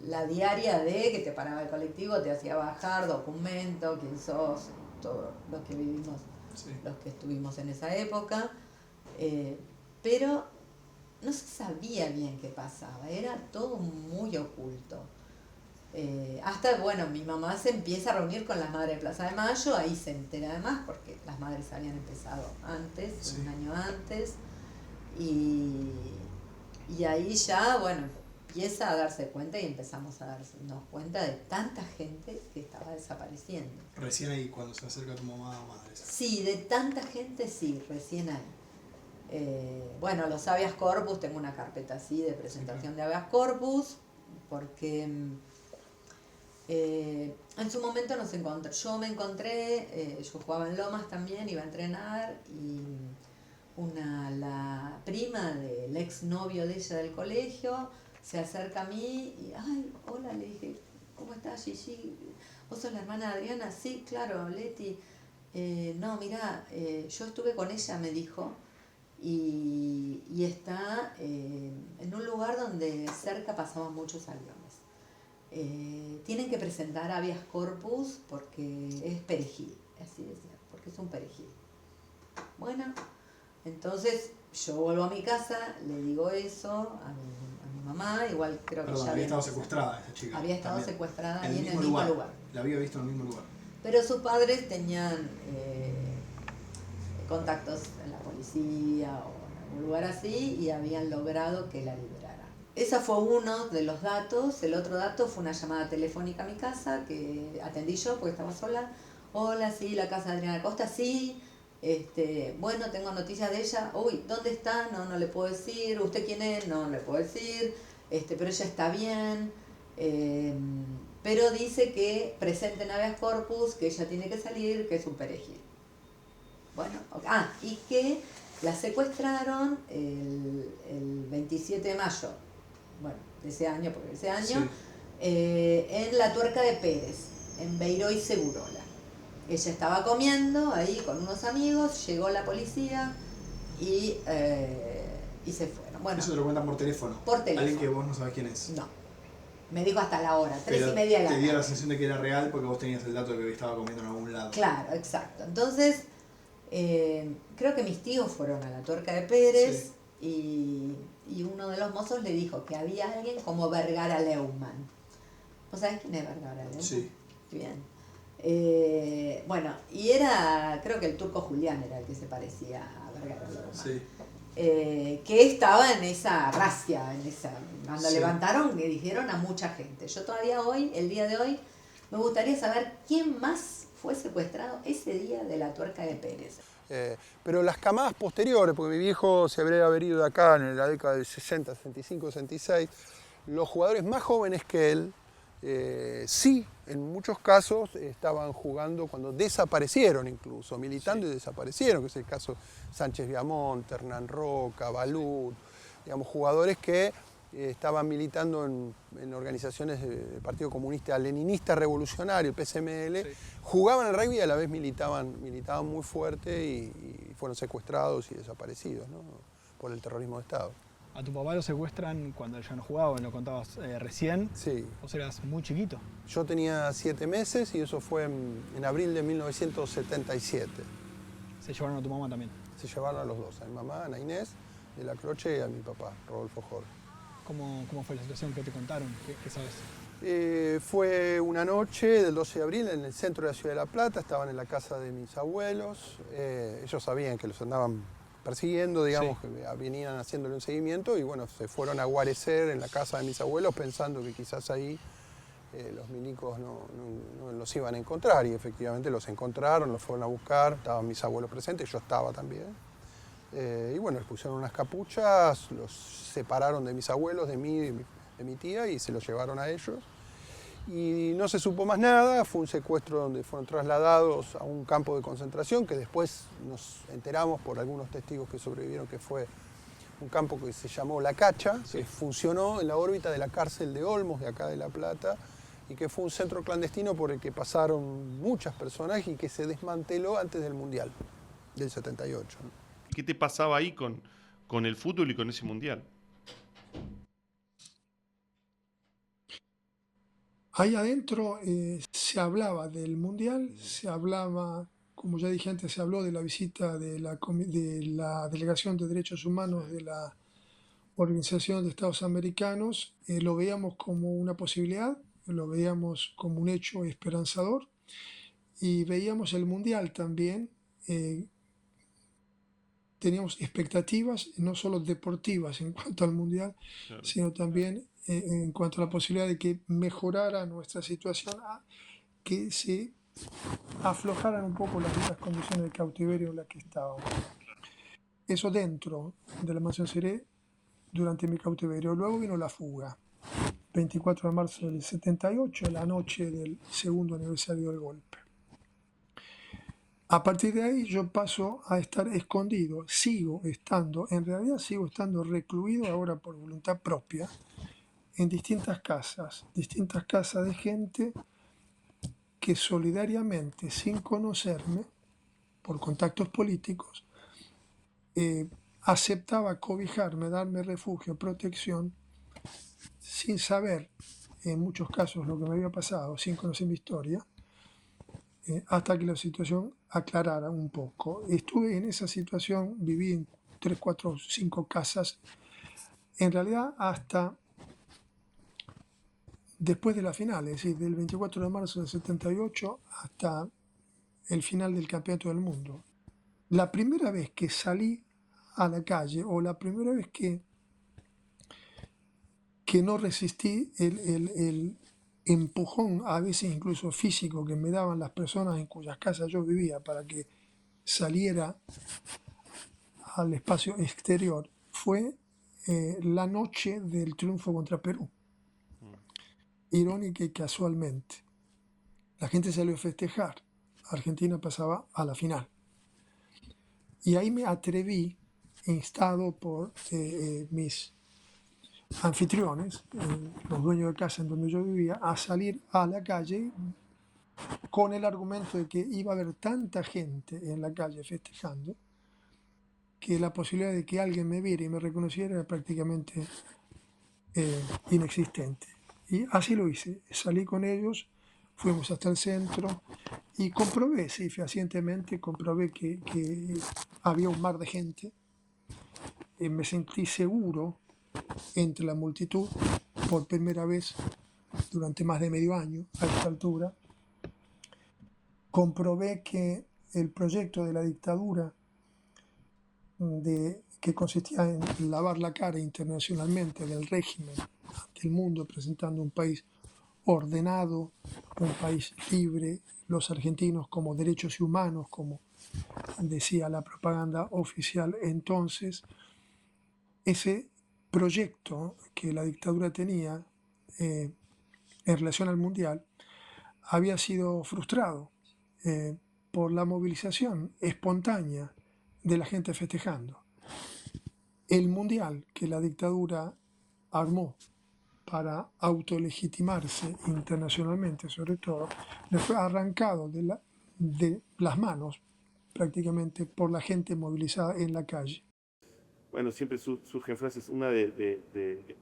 Speaker 9: la diaria de que te paraba el colectivo, te hacía bajar, documento, quién sos, todos los que vivimos, sí. Los que estuvimos en esa época. Pero no se sabía bien qué pasaba, era todo muy oculto. Hasta, bueno, mi mamá se empieza a reunir con las madres de Plaza de Mayo, ahí se entera además, porque las madres habían empezado antes,
Speaker 4: Sí.
Speaker 9: un año antes, y ahí ya, bueno, empieza a darse cuenta y empezamos a darnos cuenta de tanta gente que estaba desapareciendo.
Speaker 4: Recién ahí cuando se acerca tu mamá o madre.
Speaker 9: Sí, de tanta gente sí, recién ahí. Bueno, los habeas corpus, tengo una carpeta así de presentación de habeas corpus, porque en su momento yo me encontré, yo jugaba en Lomas también, iba a entrenar, y la prima del exnovio de ella del colegio se acerca a mí y, ay, hola, le dije, ¿cómo estás, Gigi? ¿Vos sos la hermana de Adriana? Sí, claro, Leti. No, mirá, yo estuve con ella, me dijo, y está en un lugar donde cerca pasaban muchos aviones. Tienen que presentar habeas corpus porque es perejil, así decía, porque es un perejil. Bueno, entonces yo vuelvo a mi casa, le digo eso a mi mamá, igual creo que
Speaker 4: Perdón,
Speaker 9: ya
Speaker 4: había estado secuestrada esta chica.
Speaker 9: había estado
Speaker 4: también.
Speaker 9: secuestrada
Speaker 4: En
Speaker 9: ahí
Speaker 4: el
Speaker 9: en el
Speaker 4: mismo
Speaker 9: mismo lugar.
Speaker 4: La había visto en el mismo lugar.
Speaker 9: Pero sus padres tenían contactos en la policía o en algún lugar así y habían logrado que la liberaran. Ese fue uno de los datos. El otro dato fue una llamada telefónica a mi casa que atendí yo porque estaba sola. Hola, sí, la casa de Adriana Costa, sí. Bueno, tengo noticias de ella. Uy, ¿dónde está? No, no le puedo decir. ¿Usted quién es? No, no le puedo decir. Pero ella está bien. Pero dice que presenten habeas corpus, que ella tiene que salir, que es un perejil. Bueno, y que la secuestraron el 27 de mayo, bueno, de ese año, porque ese año,
Speaker 4: Sí.
Speaker 9: en la Tuerca de Pérez, en Beiró y Segurola. Ella estaba comiendo ahí con unos amigos, llegó la policía y se fueron. Bueno,
Speaker 4: Eso te lo cuentan por teléfono.
Speaker 9: Por teléfono.
Speaker 4: Alguien que vos no sabés quién es.
Speaker 9: no, me dijo hasta la hora, 3:30 de la
Speaker 4: Te dio
Speaker 9: tarde.
Speaker 4: la sensación de que era real porque vos tenías el dato de que estaba comiendo en algún lado.
Speaker 9: Claro, exacto. Entonces, creo que mis tíos fueron a la Tuerca de Pérez y uno de los mozos le dijo que había alguien como Vergara Leumann. ¿Vos sabés quién es Vergara Leumann?
Speaker 4: Sí.
Speaker 9: Bien. Bueno, y era, creo que el turco Julián era el que se parecía a Vergara Leumann.
Speaker 4: Sí.
Speaker 9: Que estaba en esa racia, cuando
Speaker 4: Sí.
Speaker 9: levantaron y dijeron a mucha gente. Yo todavía hoy, el día de hoy, me gustaría saber quién más fue secuestrado ese día de la Tuerca de Pérez.
Speaker 13: Pero las camadas posteriores, porque mi viejo se habría haber ido de acá en la década del 60, 65, 66, los jugadores más jóvenes que él, sí, en muchos casos estaban jugando cuando desaparecieron incluso, militando y desaparecieron, que es el caso Sánchez Viamonte, Hernán Roca, Balut, digamos, jugadores que estaban militando en organizaciones del Partido Comunista Leninista Revolucionario, el PSML, jugaban al rugby y a la vez militaban muy fuerte y fueron secuestrados y desaparecidos, ¿no?, por el terrorismo de Estado.
Speaker 4: A tu papá lo secuestran cuando él ya no jugaba, lo contabas recién.
Speaker 13: Sí.
Speaker 4: Vos eras muy chiquito.
Speaker 13: Yo tenía 7 meses y eso fue en abril de 1977.
Speaker 4: Se llevaron a tu mamá también.
Speaker 13: Se llevaron a los dos, a mi mamá, a Ana Inés de la Croce y a mi papá, Rodolfo Jorge.
Speaker 4: ¿Cómo fue la situación? ¿Qué te contaron? ¿Qué sabes?
Speaker 13: Fue una noche del 12 de abril en el centro de la ciudad de La Plata, estaban en la casa de mis abuelos, ellos sabían que los andaban persiguiendo, digamos, que venían haciéndole un seguimiento y bueno, se fueron a guarecer en la casa de mis abuelos pensando que quizás ahí los milicos no los iban a encontrar y efectivamente los encontraron, los fueron a buscar, estaban mis abuelos presentes, yo estaba también. Y bueno, les pusieron unas capuchas, los separaron de mis abuelos, de mí, de mi tía y se los llevaron a ellos. Y no se supo más nada, fue un secuestro donde fueron trasladados a un campo de concentración que después nos enteramos por algunos testigos que sobrevivieron que fue un campo que se llamó La Cacha, que funcionó en la órbita de la cárcel de Olmos, de acá de La Plata, y que fue un centro clandestino por el que pasaron muchas personas y que se desmanteló antes del Mundial, del 78.
Speaker 3: ¿Qué te pasaba ahí con el fútbol y con ese mundial?
Speaker 15: Ahí adentro se hablaba del Mundial, se hablaba, como ya dije antes, se habló de la visita de la Delegación de Derechos Humanos de la Organización de Estados Americanos. Lo veíamos como una posibilidad, lo veíamos como un hecho esperanzador y veíamos el Mundial también. Teníamos expectativas no solo deportivas en cuanto al Mundial,
Speaker 3: Claro.
Speaker 15: sino también en cuanto a la posibilidad de que mejorara nuestra situación, que se aflojaran un poco las duras condiciones de cautiverio en las que estábamos. Eso dentro de la mansión Seré durante mi cautiverio. Luego vino la fuga, 24 de marzo del 78, la noche del segundo aniversario del golpe. A partir de ahí yo paso a estar escondido, en realidad sigo estando recluido ahora por voluntad propia, en distintas casas de gente que solidariamente, sin conocerme, por contactos políticos, aceptaba cobijarme, darme refugio, protección, sin saber, en muchos casos, lo que me había pasado, sin conocer mi historia, hasta que la situación aclarara un poco. Estuve en esa situación, viví en 3, 4, 5 casas, en realidad hasta después de la final, es decir, del 24 de marzo del 78 hasta el final del Campeonato del Mundo. La primera vez que salí a la calle, o la primera vez que no resistí el empujón, a veces incluso físico, que me daban las personas en cuyas casas yo vivía para que saliera al espacio exterior, fue la noche del triunfo contra Perú. Irónica y casualmente. La gente salió a festejar. Argentina pasaba a la final. Y ahí me atreví, instado por mis anfitriones, los dueños de casa en donde yo vivía, a salir a la calle con el argumento de que iba a haber tanta gente en la calle festejando que la posibilidad de que alguien me viera y me reconociera era prácticamente inexistente. Y así lo hice. Salí con ellos, fuimos hasta el centro y comprobé, sí, fehacientemente, comprobé que había un mar de gente. Me sentí seguro entre la multitud por primera vez durante más de medio año a esta altura. Comprobé que el proyecto de la dictadura, que consistía en lavar la cara internacionalmente del régimen ante el mundo, presentando un país ordenado, un país libre, los argentinos como derechos humanos, como decía la propaganda oficial entonces, ese proyecto que la dictadura tenía en relación al Mundial había sido frustrado por la movilización espontánea de la gente festejando. El Mundial que la dictadura armó para autolegitimarse internacionalmente, sobre todo, le fue arrancado de las manos prácticamente por la gente movilizada en la calle.
Speaker 7: Bueno, siempre surgen frases. Una de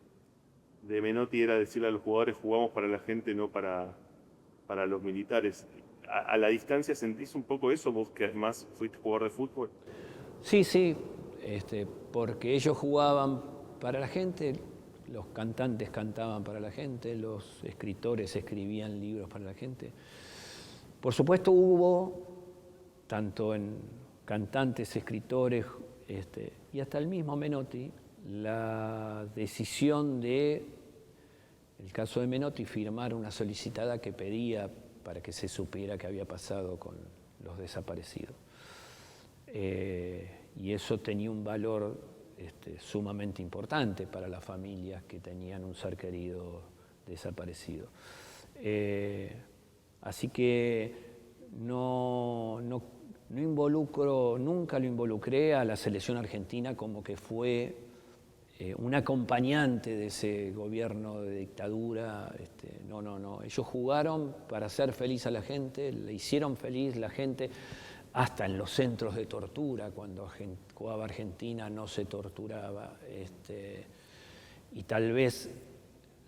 Speaker 7: Menotti era decirle a los jugadores: jugamos para la gente, no para los militares. ¿A la distancia sentís un poco eso, vos que además fuiste jugador de fútbol?
Speaker 8: Sí, sí, porque ellos jugaban para la gente, los cantantes cantaban para la gente, los escritores escribían libros para la gente. Por supuesto hubo, tanto en cantantes, escritores, y hasta el mismo Menotti, la decisión de, el caso de Menotti, firmar una solicitada que pedía para que se supiera qué había pasado con los desaparecidos. Y eso tenía un valor sumamente importante para las familias que tenían un ser querido desaparecido. Así que nunca lo involucré a la selección argentina como que fue un acompañante de ese gobierno de dictadura. No. Ellos jugaron para hacer feliz a la gente, le hicieron feliz la gente, hasta en los centros de tortura, cuando jugaba Argentina no se torturaba. Y tal vez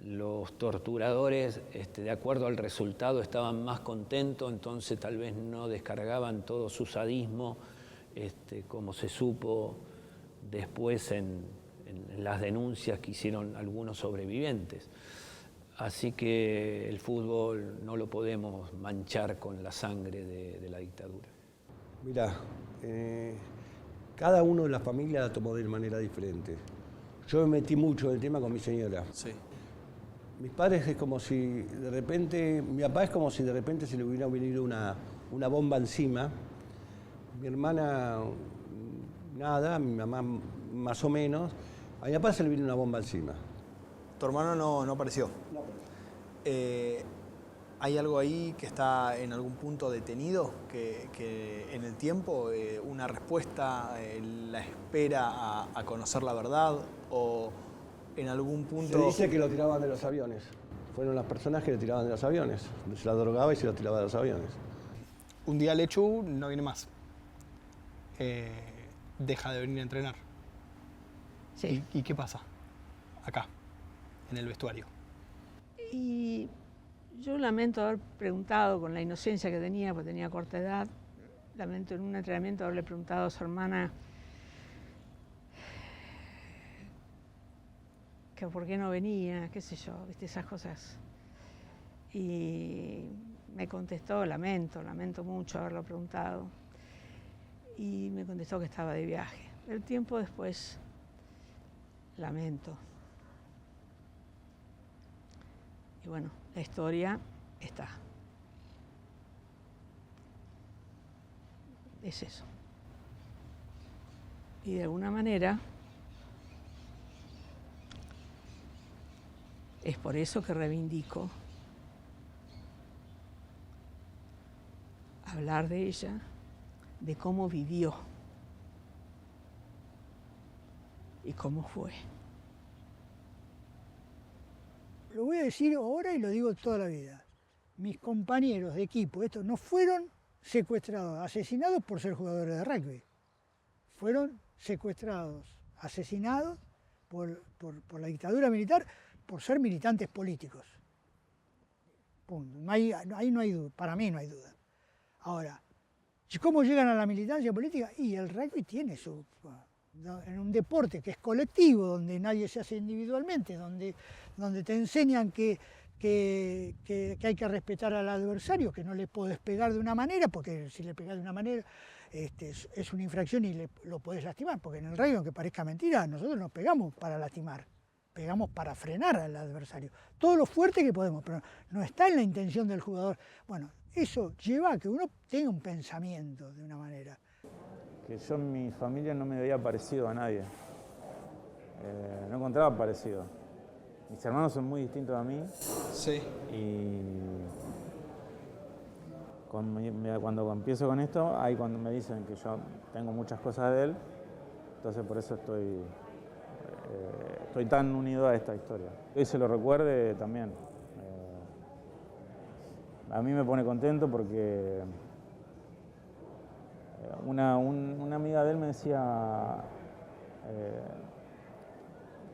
Speaker 8: los torturadores, de acuerdo al resultado, estaban más contentos, entonces tal vez no descargaban todo su sadismo, como se supo después en las denuncias que hicieron algunos sobrevivientes. Así que el fútbol no lo podemos manchar con la sangre de la dictadura.
Speaker 6: Mirá, cada uno de la familia la tomó de manera diferente. Yo me metí mucho en el tema con mi señora.
Speaker 4: Sí.
Speaker 6: Mis padres es como si de repente, mi papá es como si de repente se le hubiera venido una bomba encima. Mi hermana nada, mi mamá más o menos. A mi papá se le vino una bomba encima.
Speaker 4: ¿Tu hermano no apareció?
Speaker 6: No.
Speaker 4: ¿Hay algo ahí que está en algún punto detenido, que en el tiempo, una respuesta, la espera a conocer la verdad, o en algún punto...?
Speaker 6: Se dice que lo tiraban de los aviones. Fueron las personas que lo tiraban de los aviones. Se la drogaba y se lo tiraba de los aviones.
Speaker 4: Un día Lechu no viene más. Deja de venir a entrenar.
Speaker 10: Sí.
Speaker 4: ¿Y qué pasa? Acá, en el vestuario.
Speaker 10: Y yo lamento haber preguntado con la inocencia que tenía, porque tenía corta edad, lamento en un entrenamiento haberle preguntado a su hermana que por qué no venía, qué sé yo, viste, esas cosas. Y me contestó, lamento mucho haberlo preguntado. Y me contestó que estaba de viaje. El tiempo después, lamento. Y bueno, la historia está. Es eso. Y de alguna manera es por eso que reivindico hablar de ella, de cómo vivió y cómo fue.
Speaker 12: Lo voy a decir ahora y lo digo toda la vida. Mis compañeros de equipo, estos no fueron secuestrados, asesinados por ser jugadores de rugby. Fueron secuestrados, asesinados por la dictadura militar, por ser militantes políticos. Punto. Ahí no hay duda, para mí no hay duda. Ahora, ¿cómo llegan a la militancia política? Y el rugby tiene su... En un deporte que es colectivo, donde nadie se hace individualmente, donde te enseñan que hay que respetar al adversario, que no le podés pegar de una manera, porque si le pegás de una manera es una infracción y lo podés lastimar, porque en el rugby, aunque parezca mentira, nosotros no pegamos para lastimar, pegamos para frenar al adversario. Todo lo fuerte que podemos, pero no está en la intención del jugador. Bueno, eso lleva a que uno tenga un pensamiento de una manera.
Speaker 5: Que yo en mi familia no me veía parecido a nadie. No encontraba parecido. Mis hermanos son muy distintos a mí.
Speaker 4: Sí.
Speaker 5: Y cuando empiezo con esto, ahí cuando me dicen que yo tengo muchas cosas de él, entonces por eso estoy tan unido a esta historia. Hoy se lo recuerde también. A mí me pone contento porque una amiga de él me decía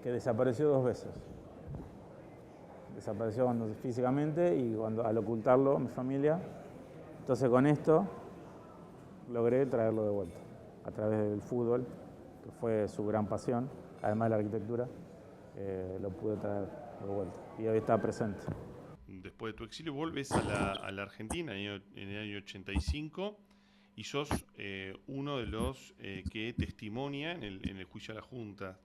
Speaker 5: que desapareció 2 veces. Desapareció físicamente y al ocultarlo mi familia. Entonces con esto logré traerlo de vuelta a través del fútbol, que fue su gran pasión, además de la arquitectura, lo pude traer de vuelta y hoy está presente.
Speaker 3: Después de tu exilio volves a la Argentina en el año 85 y sos uno de los que testimonia en el juicio a la Junta.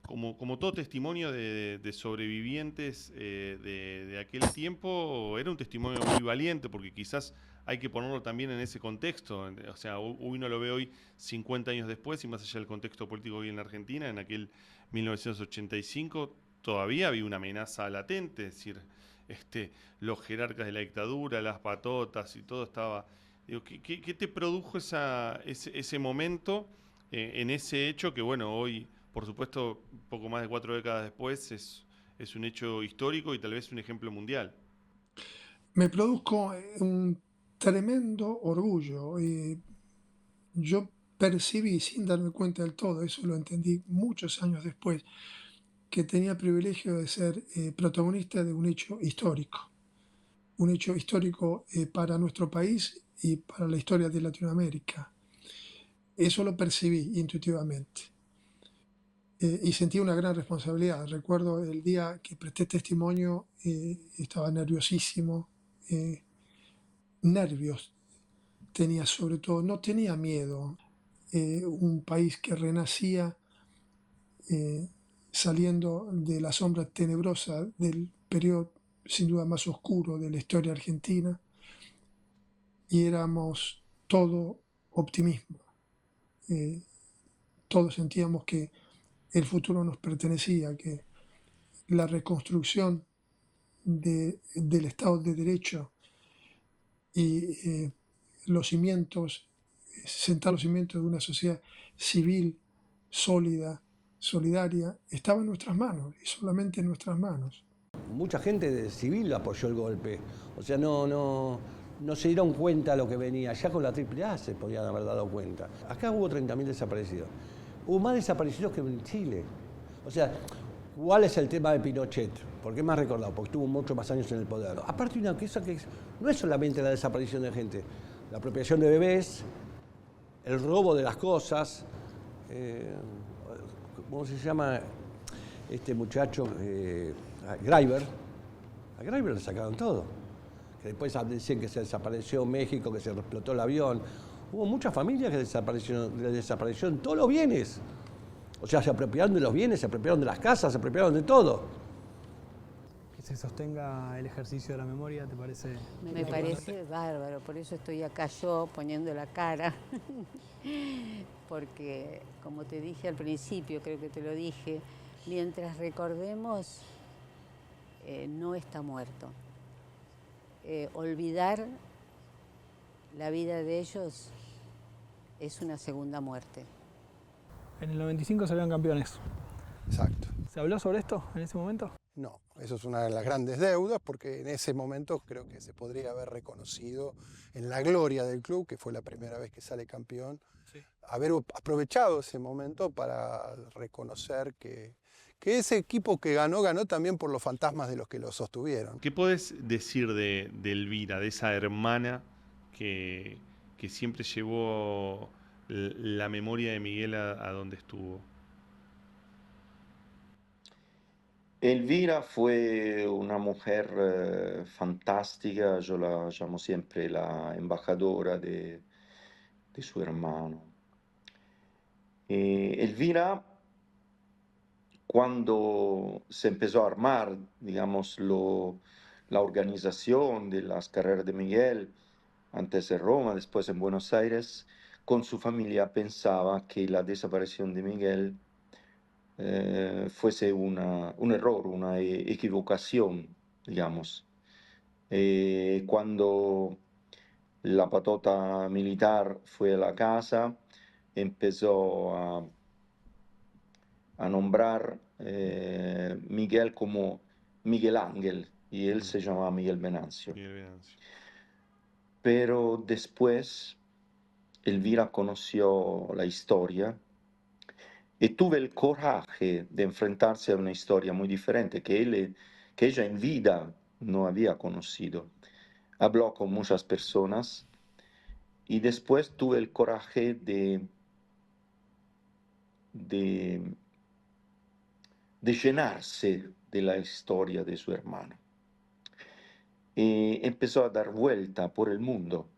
Speaker 3: Como todo testimonio de sobrevivientes de aquel tiempo, era un testimonio muy valiente, porque quizás hay que ponerlo también en ese contexto. O sea, uno lo ve hoy 50 años después, y más allá del contexto político hoy en la Argentina, en aquel 1985 todavía había una amenaza latente, es decir, los jerarcas de la dictadura, las patotas y todo estaba... Digo, ¿qué te produjo ese momento en ese hecho que, bueno, hoy, por supuesto, poco más de 4 décadas después, es un hecho histórico y tal vez un ejemplo mundial?
Speaker 15: Me produjo un tremendo orgullo. Yo percibí, sin darme cuenta del todo, eso lo entendí muchos años después, que tenía el privilegio de ser protagonista de un hecho histórico para nuestro país y para la historia de Latinoamérica. Eso lo percibí intuitivamente. y sentí una gran responsabilidad. Recuerdo el día que presté testimonio, estaba nerviosísimo, nervios tenía sobre todo, no tenía miedo. Un país que renacía eh, saliendo de la sombra tenebrosa del periodo sin duda más oscuro de la historia argentina, y éramos todo optimismo. Todos sentíamos que el futuro nos pertenecía, que la reconstrucción del Estado de Derecho y los cimientos, sentar los cimientos de una sociedad civil, sólida, solidaria, estaba en nuestras manos y solamente en nuestras manos.
Speaker 6: Mucha gente civil apoyó el golpe, o sea, no se dieron cuenta de lo que venía. Ya con la AAA se podían haber dado cuenta. Acá hubo 30.000 desaparecidos. Hubo más desaparecidos que en Chile. O sea, ¿cuál es el tema de Pinochet? ¿Por qué más recordado? Porque estuvo muchos más años en el poder. Aparte, una cosa que no es solamente la desaparición de gente, la apropiación de bebés, el robo de las cosas, ¿cómo se llama este muchacho? Greiber. A Greiber le sacaron todo. Que después decían que se desapareció México, que se explotó el avión. Hubo muchas familias que desaparecieron todos los bienes. O sea, se apropiaron de los bienes, se apropiaron de las casas, se apropiaron de todo.
Speaker 4: Que se sostenga el ejercicio de la memoria, ¿te parece?
Speaker 14: Me parece bárbaro, por eso estoy acá yo poniendo la cara. Porque, como te dije al principio, creo que te lo dije, mientras recordemos, no está muerto. Olvidar la vida de ellos es una segunda muerte.
Speaker 4: En el 95 salieron campeones.
Speaker 13: Exacto.
Speaker 4: ¿Se habló sobre esto en ese momento?
Speaker 13: No, eso es una de las grandes deudas, porque en ese momento creo que se podría haber reconocido en la gloria del club, que fue la primera vez que sale campeón, sí, haber aprovechado ese momento para reconocer que ese equipo que ganó también por los fantasmas de los que lo sostuvieron.
Speaker 3: ¿Qué podés decir de Elvira, de esa hermana que siempre llevó la memoria de Miguel a donde estuvo?
Speaker 11: Elvira fue una mujer fantástica, yo la llamo siempre la embajadora de su hermano. Elvira, cuando se empezó a armar, digamos, la organización de las carreras de Miguel, antes en Roma, después en Buenos Aires, con su familia pensaba que la desaparición de Miguel fuese un error, una equivocación, digamos. Cuando la patota militar fue a la casa, empezó a nombrar Miguel como Miguel Ángel, y él se llamaba Miguel Venancio. Pero después Elvira conoció la historia y tuve el coraje de enfrentarse a una historia muy diferente que ella en vida no había conocido. Habló con muchas personas y después tuve el coraje de llenarse de la historia de su hermano. Y empezó a dar vuelta por el mundo,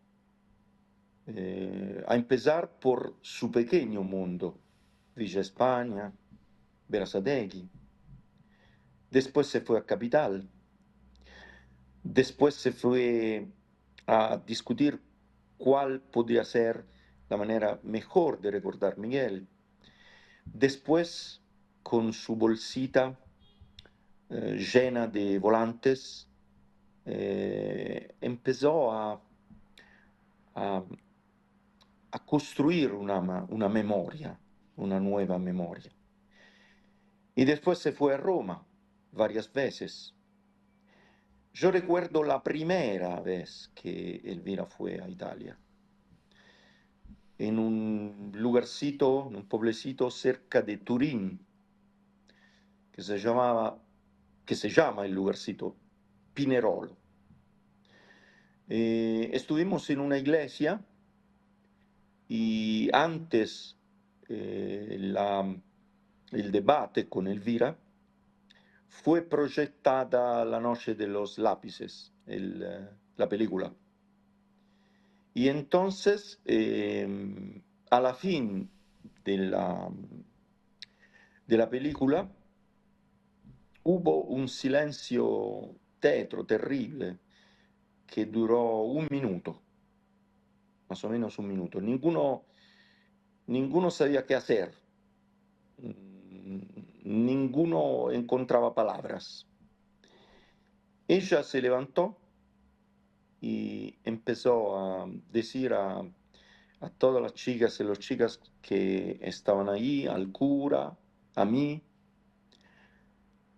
Speaker 11: a empezar por su pequeño mundo, Villa España, Berazategui. Después se fue a Capital. Después se fue a discutir cuál podría ser la manera mejor de recordar a Miguel. Después, con su bolsita llena de volantes, empezó a construir una memoria, una nueva memoria. Y después se fue a Roma varias veces. Yo recuerdo la primera vez que Elvira fue a Italia, en un lugarcito, en un pueblecito cerca de Turín, que se llama el lugarcito Pinerolo. Estuvimos en una iglesia y antes el debate con Elvira, fue proyectada La Noche de los Lápices, la película. Y entonces, a la fin de la película, hubo un silencio tetro, terrible, que duró un minuto, más o menos un minuto. Ninguno sabía qué hacer, ninguno encontraba palabras. Ella se levantó y empezó a decir a todas las chicas y los chicos que estaban ahí, al cura, a mí,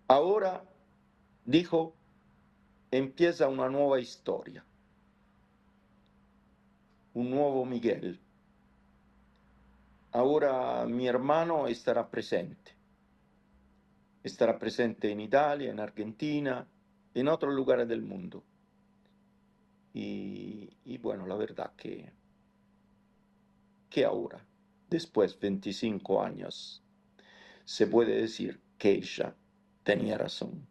Speaker 11: ahora, dijo, empieza una nueva historia, un nuevo Miguel. Ahora mi hermano estará presente en Italia, en Argentina, en otros lugares del mundo. Y bueno, la verdad que ahora, después de 25 años, se puede decir que ella tenía razón.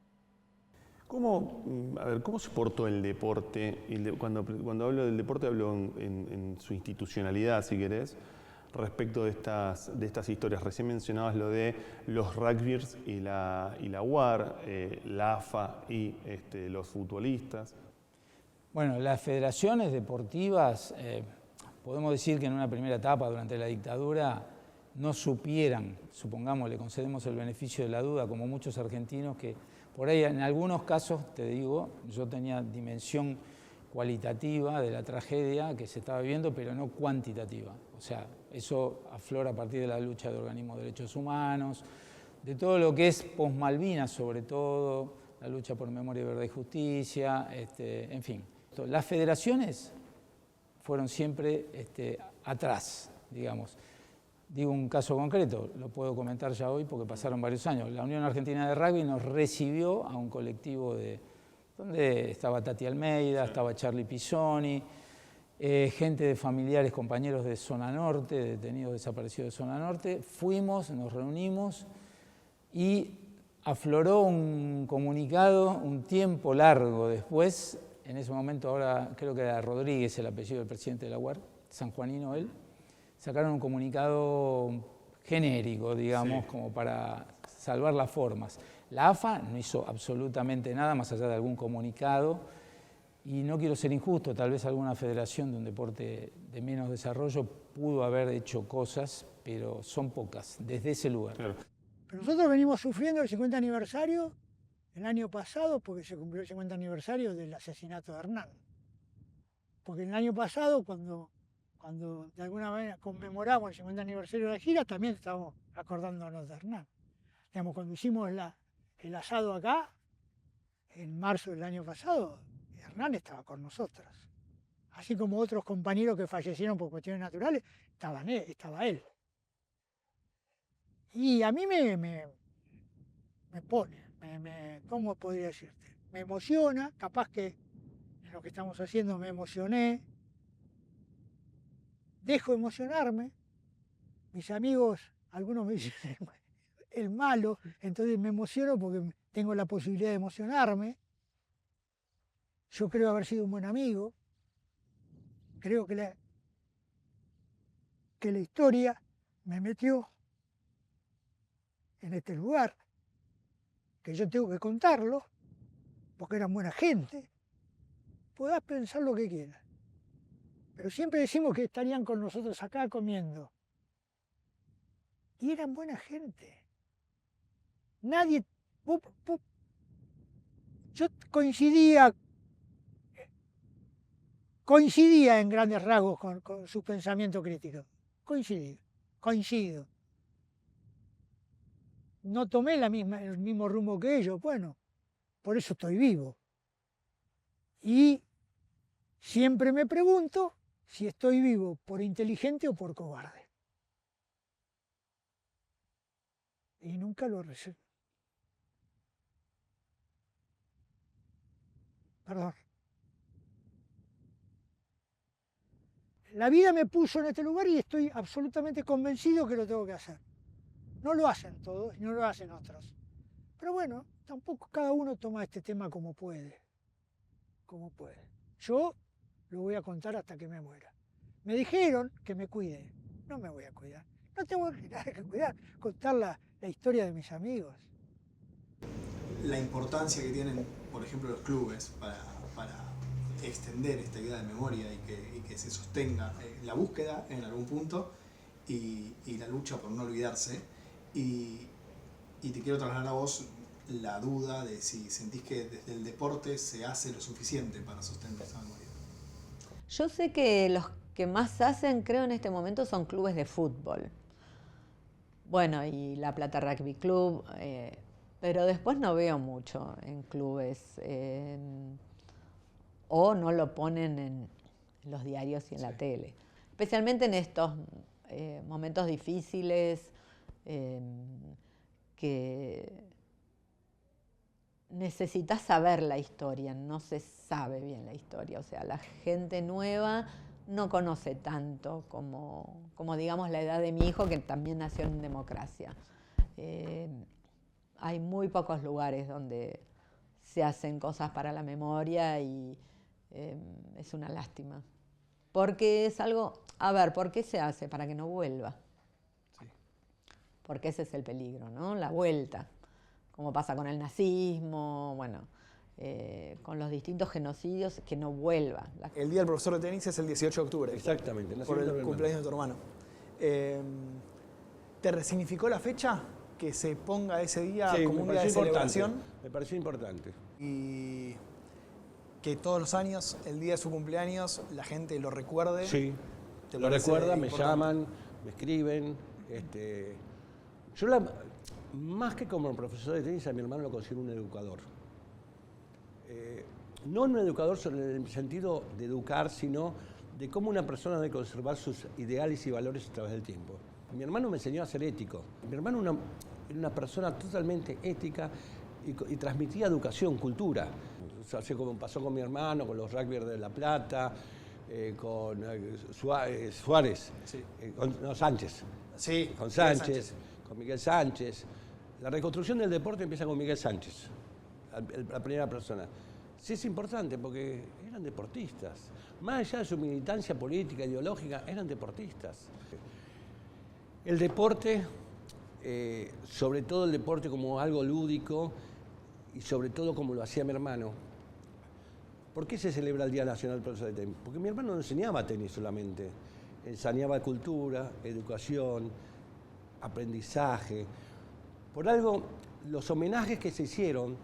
Speaker 3: ¿Cómo se portó el deporte? Cuando hablo del deporte hablo en su institucionalidad, si querés, respecto de estas historias. Recién mencionabas lo de los rugbyers y la UAR, la AFA y los futbolistas.
Speaker 2: Bueno, las federaciones deportivas, podemos decir que en una primera etapa, durante la dictadura, no supieran, supongamos, le concedemos el beneficio de la duda, como muchos argentinos que por ahí en algunos casos, te digo, yo tenía dimensión cualitativa de la tragedia que se estaba viviendo, pero no cuantitativa. O sea, eso aflora a partir de la lucha de organismos de derechos humanos, de todo lo que es post-Malvinas, sobre todo, la lucha por memoria, verdad y justicia, en fin. Las federaciones fueron siempre atrás, digamos. Digo un caso concreto, lo puedo comentar ya hoy porque pasaron varios años. La Unión Argentina de Rugby nos recibió a un colectivo donde estaba Tati Almeida, estaba Charlie Pisoni, gente de familiares, compañeros de Zona Norte, detenidos desaparecidos de Zona Norte. Fuimos, nos reunimos y afloró un comunicado un tiempo largo después. En ese momento, ahora creo que era Rodríguez el apellido del presidente de la UAR, sanjuanino él. Sacaron un comunicado genérico, digamos, como para salvar las formas. La AFA no hizo absolutamente nada más allá de algún comunicado y no quiero ser injusto, tal vez alguna federación de un deporte de menos desarrollo pudo haber hecho cosas, pero son pocas, desde ese lugar.
Speaker 12: Pero nosotros venimos sufriendo el 50 aniversario el año pasado porque se cumplió el 50 aniversario del asesinato de Hernán. Porque el año pasado, cuando de alguna manera conmemoramos el 50 aniversario de la gira, también estábamos acordándonos de Hernán. Digamos, cuando hicimos el asado acá, en marzo del año pasado, Hernán estaba con nosotros. Así como otros compañeros que fallecieron por cuestiones naturales, estaba él. Y a mí me pone, ¿cómo podría decirte? Me emociona, capaz que en lo que estamos haciendo me emocioné. Dejo emocionarme, mis amigos, algunos me dicen el malo, entonces me emociono porque tengo la posibilidad de emocionarme. Yo creo haber sido un buen amigo, creo que la historia me metió en este lugar, que yo tengo que contarlo, porque eran buena gente. Podás pensar lo que quieras. Pero siempre decimos que estarían con nosotros acá comiendo. Y eran buena gente. Nadie... Yo coincidía en grandes rasgos con su pensamiento crítico. Coincido. No tomé el mismo rumbo que ellos, bueno, por eso estoy vivo. Y siempre me pregunto si estoy vivo por inteligente o por cobarde. Y nunca lo resuelvo. Perdón. La vida me puso en este lugar y estoy absolutamente convencido que lo tengo que hacer. No lo hacen todos y no lo hacen otros. Pero bueno, tampoco cada uno toma este tema como puede. Como puede. Yo lo voy a contar hasta que me muera. Me dijeron que me cuide. No me voy a cuidar. No tengo nada que cuidar. Contar la historia de mis amigos.
Speaker 4: La importancia que tienen, por ejemplo, los clubes para extender esta idea de memoria y que se sostenga la búsqueda en algún punto y la lucha por no olvidarse. Y te quiero trasladar a vos la duda de si sentís que desde el deporte se hace lo suficiente para sostener esa memoria.
Speaker 9: Yo sé que los que más hacen, creo, en este momento son clubes de fútbol. Bueno, y La Plata Rugby Club, pero después no veo mucho en clubes. O no lo ponen en los diarios y en la tele. Especialmente en estos momentos difíciles que necesitas saber la historia, no se sabe bien la historia. O sea, la gente nueva no conoce tanto como digamos la edad de mi hijo, que también nació en democracia. Hay muy pocos lugares donde se hacen cosas para la memoria y es una lástima. Porque es algo, a ver, ¿por qué se hace? Para que no vuelva. Sí. Porque ese es el peligro, ¿no? La vuelta. Como pasa con el nazismo, bueno, con los distintos genocidios, que no vuelva.
Speaker 4: El Día del Profesor de Tenis es el 18 de octubre.
Speaker 6: Exactamente.
Speaker 4: Por el cumpleaños de tu hermano. ¿Te resignificó la fecha? Que se ponga ese día como un día de celebración.
Speaker 6: Me pareció importante.
Speaker 4: Y que todos los años, el día de su cumpleaños, la gente lo recuerde.
Speaker 6: Sí, lo recuerda, me llaman, me escriben. Yo más que como profesor de tenis, a mi hermano lo considero un educador. No un educador en el sentido de educar, sino de cómo una persona debe conservar sus ideales y valores a través del tiempo. Mi hermano me enseñó a ser ético. Mi hermano era una persona totalmente ética y transmitía educación, cultura. Así como pasó con mi hermano, con los rugbyers de La Plata, con Suárez, sí. Sánchez.
Speaker 4: Sí,
Speaker 6: con Sánchez, con Miguel Sánchez. La reconstrucción del deporte empieza con Miguel Sánchez, la primera persona. Sí, es importante porque eran deportistas. Más allá de su militancia política, ideológica, eran deportistas. El deporte, sobre todo el deporte como algo lúdico y sobre todo como lo hacía mi hermano. ¿Por qué se celebra el Día Nacional del Profesor de Tenis? Porque mi hermano no enseñaba tenis solamente, enseñaba cultura, educación, aprendizaje. Por algo, los homenajes que se hicieron,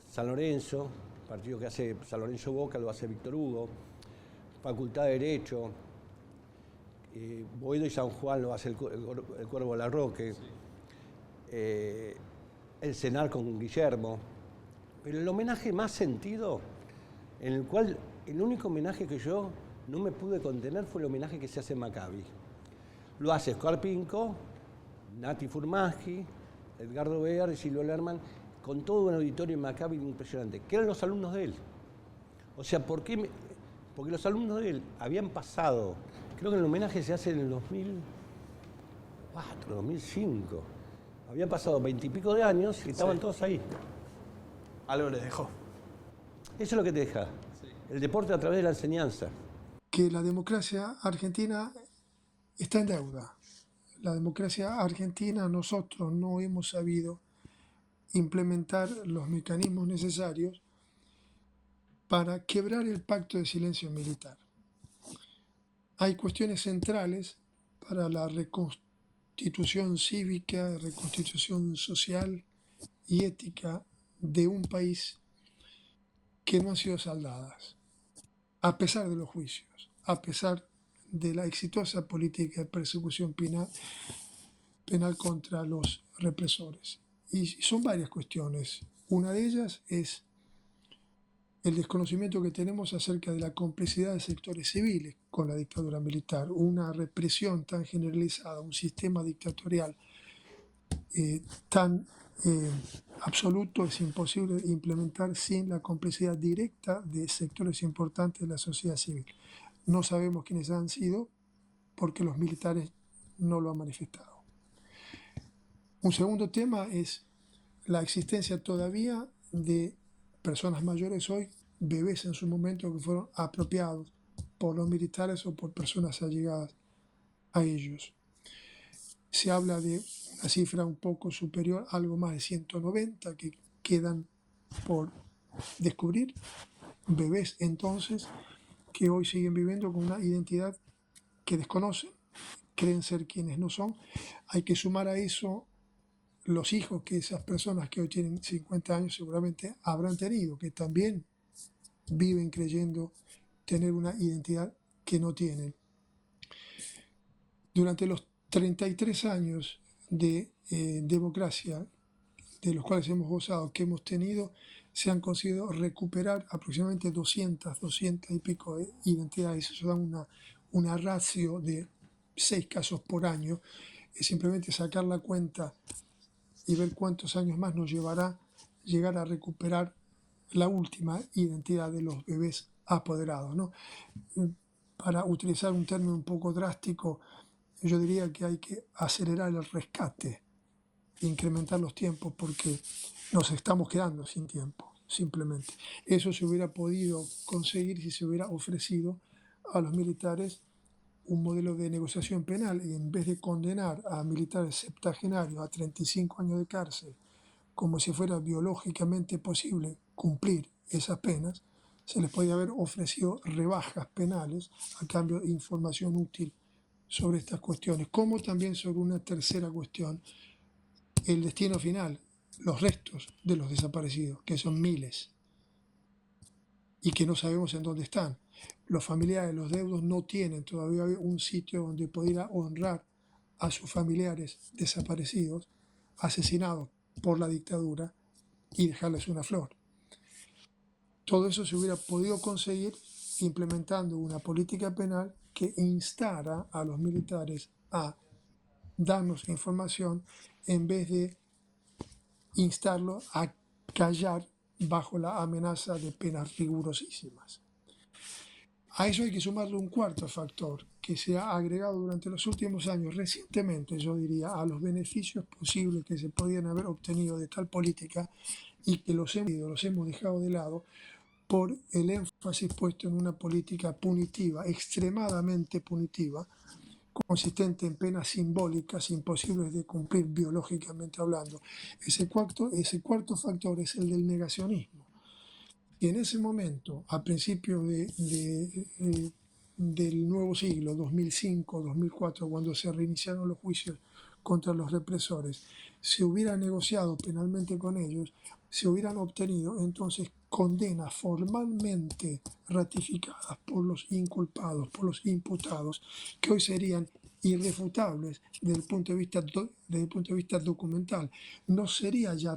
Speaker 6: San Lorenzo, partido que hace San Lorenzo Boca, lo hace Víctor Hugo, Facultad de Derecho, Boedo y San Juan lo hace el Cuervo Larroque, sí. El Cenar con Guillermo. Pero el homenaje más sentido, en el cual el único homenaje que yo no me pude contener fue el homenaje que se hace en Maccabi. Lo hace Oscar Pinco, Nati Furmaggi, Edgardo Bear y Silvio Lerman, con todo un auditorio en Maccabi impresionante, que eran los alumnos de él. O sea, ¿por qué? Porque los alumnos de él habían pasado, creo que el homenaje se hace en el 2004, 2005. Habían pasado 20 y pico de años y estaban todos ahí.
Speaker 4: Algo les dejó.
Speaker 6: Eso es lo que te deja. Sí. El deporte a través de la enseñanza.
Speaker 15: Que la democracia argentina está en deuda. La democracia argentina, nosotros no hemos sabido implementar los mecanismos necesarios para quebrar el pacto de silencio militar. Hay cuestiones centrales para la reconstitución cívica, reconstitución social y ética de un país que no han sido saldadas, a pesar de los juicios, a pesar de la exitosa política de persecución penal contra los represores. Y son varias cuestiones. Una de ellas es el desconocimiento que tenemos acerca de la complicidad de sectores civiles con la dictadura militar, una represión tan generalizada, un sistema dictatorial tan absoluto es imposible de implementar sin la complicidad directa de sectores importantes de la sociedad civil. No sabemos quiénes han sido porque los militares no lo han manifestado. Un segundo tema es la existencia todavía de personas mayores hoy, bebés en su momento, que fueron apropiados por los militares o por personas allegadas a ellos. Se habla de una cifra un poco superior, algo más de 190 que quedan por descubrir, bebés entonces que hoy siguen viviendo con una identidad que desconocen, creen ser quienes no son. Hay que sumar a eso los hijos que esas personas que hoy tienen 50 años seguramente habrán tenido, que también viven creyendo tener una identidad que no tienen. Durante los 33 años de democracia de los cuales hemos gozado, que hemos tenido, se han conseguido recuperar aproximadamente 200 y pico de identidades. Eso da una ratio de 6 casos por año. Es simplemente sacar la cuenta y ver cuántos años más nos llevará llegar a recuperar la última identidad de los bebés apoderados, ¿no? Para utilizar un término un poco drástico, yo diría que hay que acelerar el rescate, incrementar los tiempos, porque nos estamos quedando sin tiempo, simplemente. Eso se hubiera podido conseguir si se hubiera ofrecido a los militares un modelo de negociación penal, y en vez de condenar a militares septagenarios a 35 años de cárcel, como si fuera biológicamente posible cumplir esas penas, se les podía haber ofrecido rebajas penales a cambio de información útil sobre estas cuestiones, como también sobre una tercera cuestión, el destino final, los restos de los desaparecidos, que son miles y que no sabemos en dónde están. Los familiares, los deudos no tienen todavía un sitio donde poder honrar a sus familiares desaparecidos, asesinados por la dictadura, y dejarles una flor. Todo eso se hubiera podido conseguir implementando una política penal que instara a los militares a darnos información en vez de instarlos a callar bajo la amenaza de penas rigurosísimas. A eso hay que sumarle un cuarto factor que se ha agregado durante los últimos años, recientemente yo diría, a los beneficios posibles que se podían haber obtenido de tal política, y que los hemos dejado de lado por el énfasis puesto en una política punitiva, extremadamente punitiva, consistente en penas simbólicas imposibles de cumplir biológicamente hablando. Ese cuarto factor es el del negacionismo. Y en ese momento, a principios del nuevo siglo, 2005, 2004, cuando se reiniciaron los juicios contra los represores, se hubiera negociado penalmente con ellos, se hubieran obtenido entonces condenas formalmente ratificadas por los inculpados, por los imputados, que hoy serían irrefutables desde el punto de vista documental. No sería ya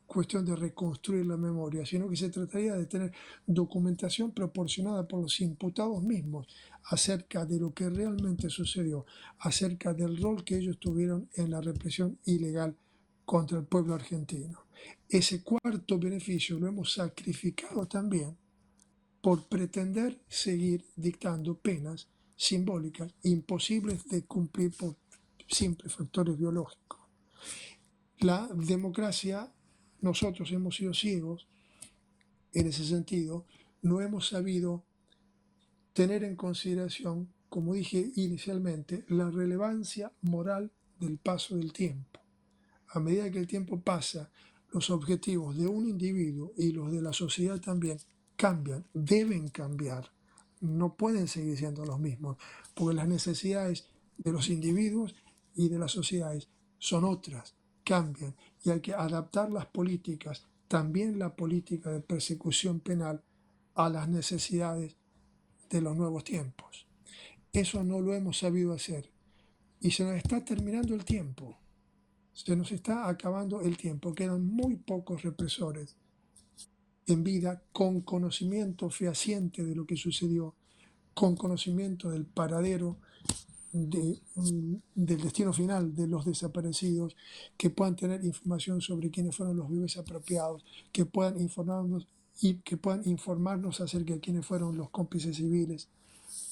Speaker 15: cuestión de reconstruir la memoria, sino que se trataría de tener documentación proporcionada por los imputados mismos acerca de lo que realmente sucedió, acerca del rol que ellos tuvieron en la represión ilegal contra el pueblo argentino. Ese cuarto beneficio lo hemos sacrificado también por pretender seguir dictando penas simbólicas imposibles de cumplir por simples factores biológicos. La democracia, nosotros hemos sido ciegos en ese sentido, no hemos sabido tener en consideración, como dije inicialmente, la relevancia moral del paso del tiempo. A medida que el tiempo pasa, los objetivos de un individuo y los de la sociedad también cambian, deben cambiar, no pueden seguir siendo los mismos, porque las necesidades de los individuos y de las sociedades son otras, cambian, y hay que adaptar las políticas, también la política de persecución penal, a las necesidades de los nuevos tiempos. Eso no lo hemos sabido hacer, y se nos está terminando el tiempo. Se nos está acabando el tiempo, quedan muy pocos represores en vida con conocimiento fehaciente de lo que sucedió, con conocimiento del paradero, del destino final de los desaparecidos, que puedan tener información sobre quiénes fueron los bebés apropiados, que puedan informarnos acerca de quiénes fueron los cómplices civiles.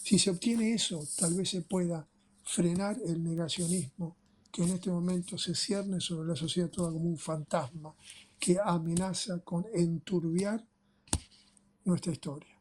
Speaker 15: Si se obtiene eso, tal vez se pueda frenar el negacionismo que en este momento se cierne sobre la sociedad toda como un fantasma que amenaza con enturbiar nuestra historia.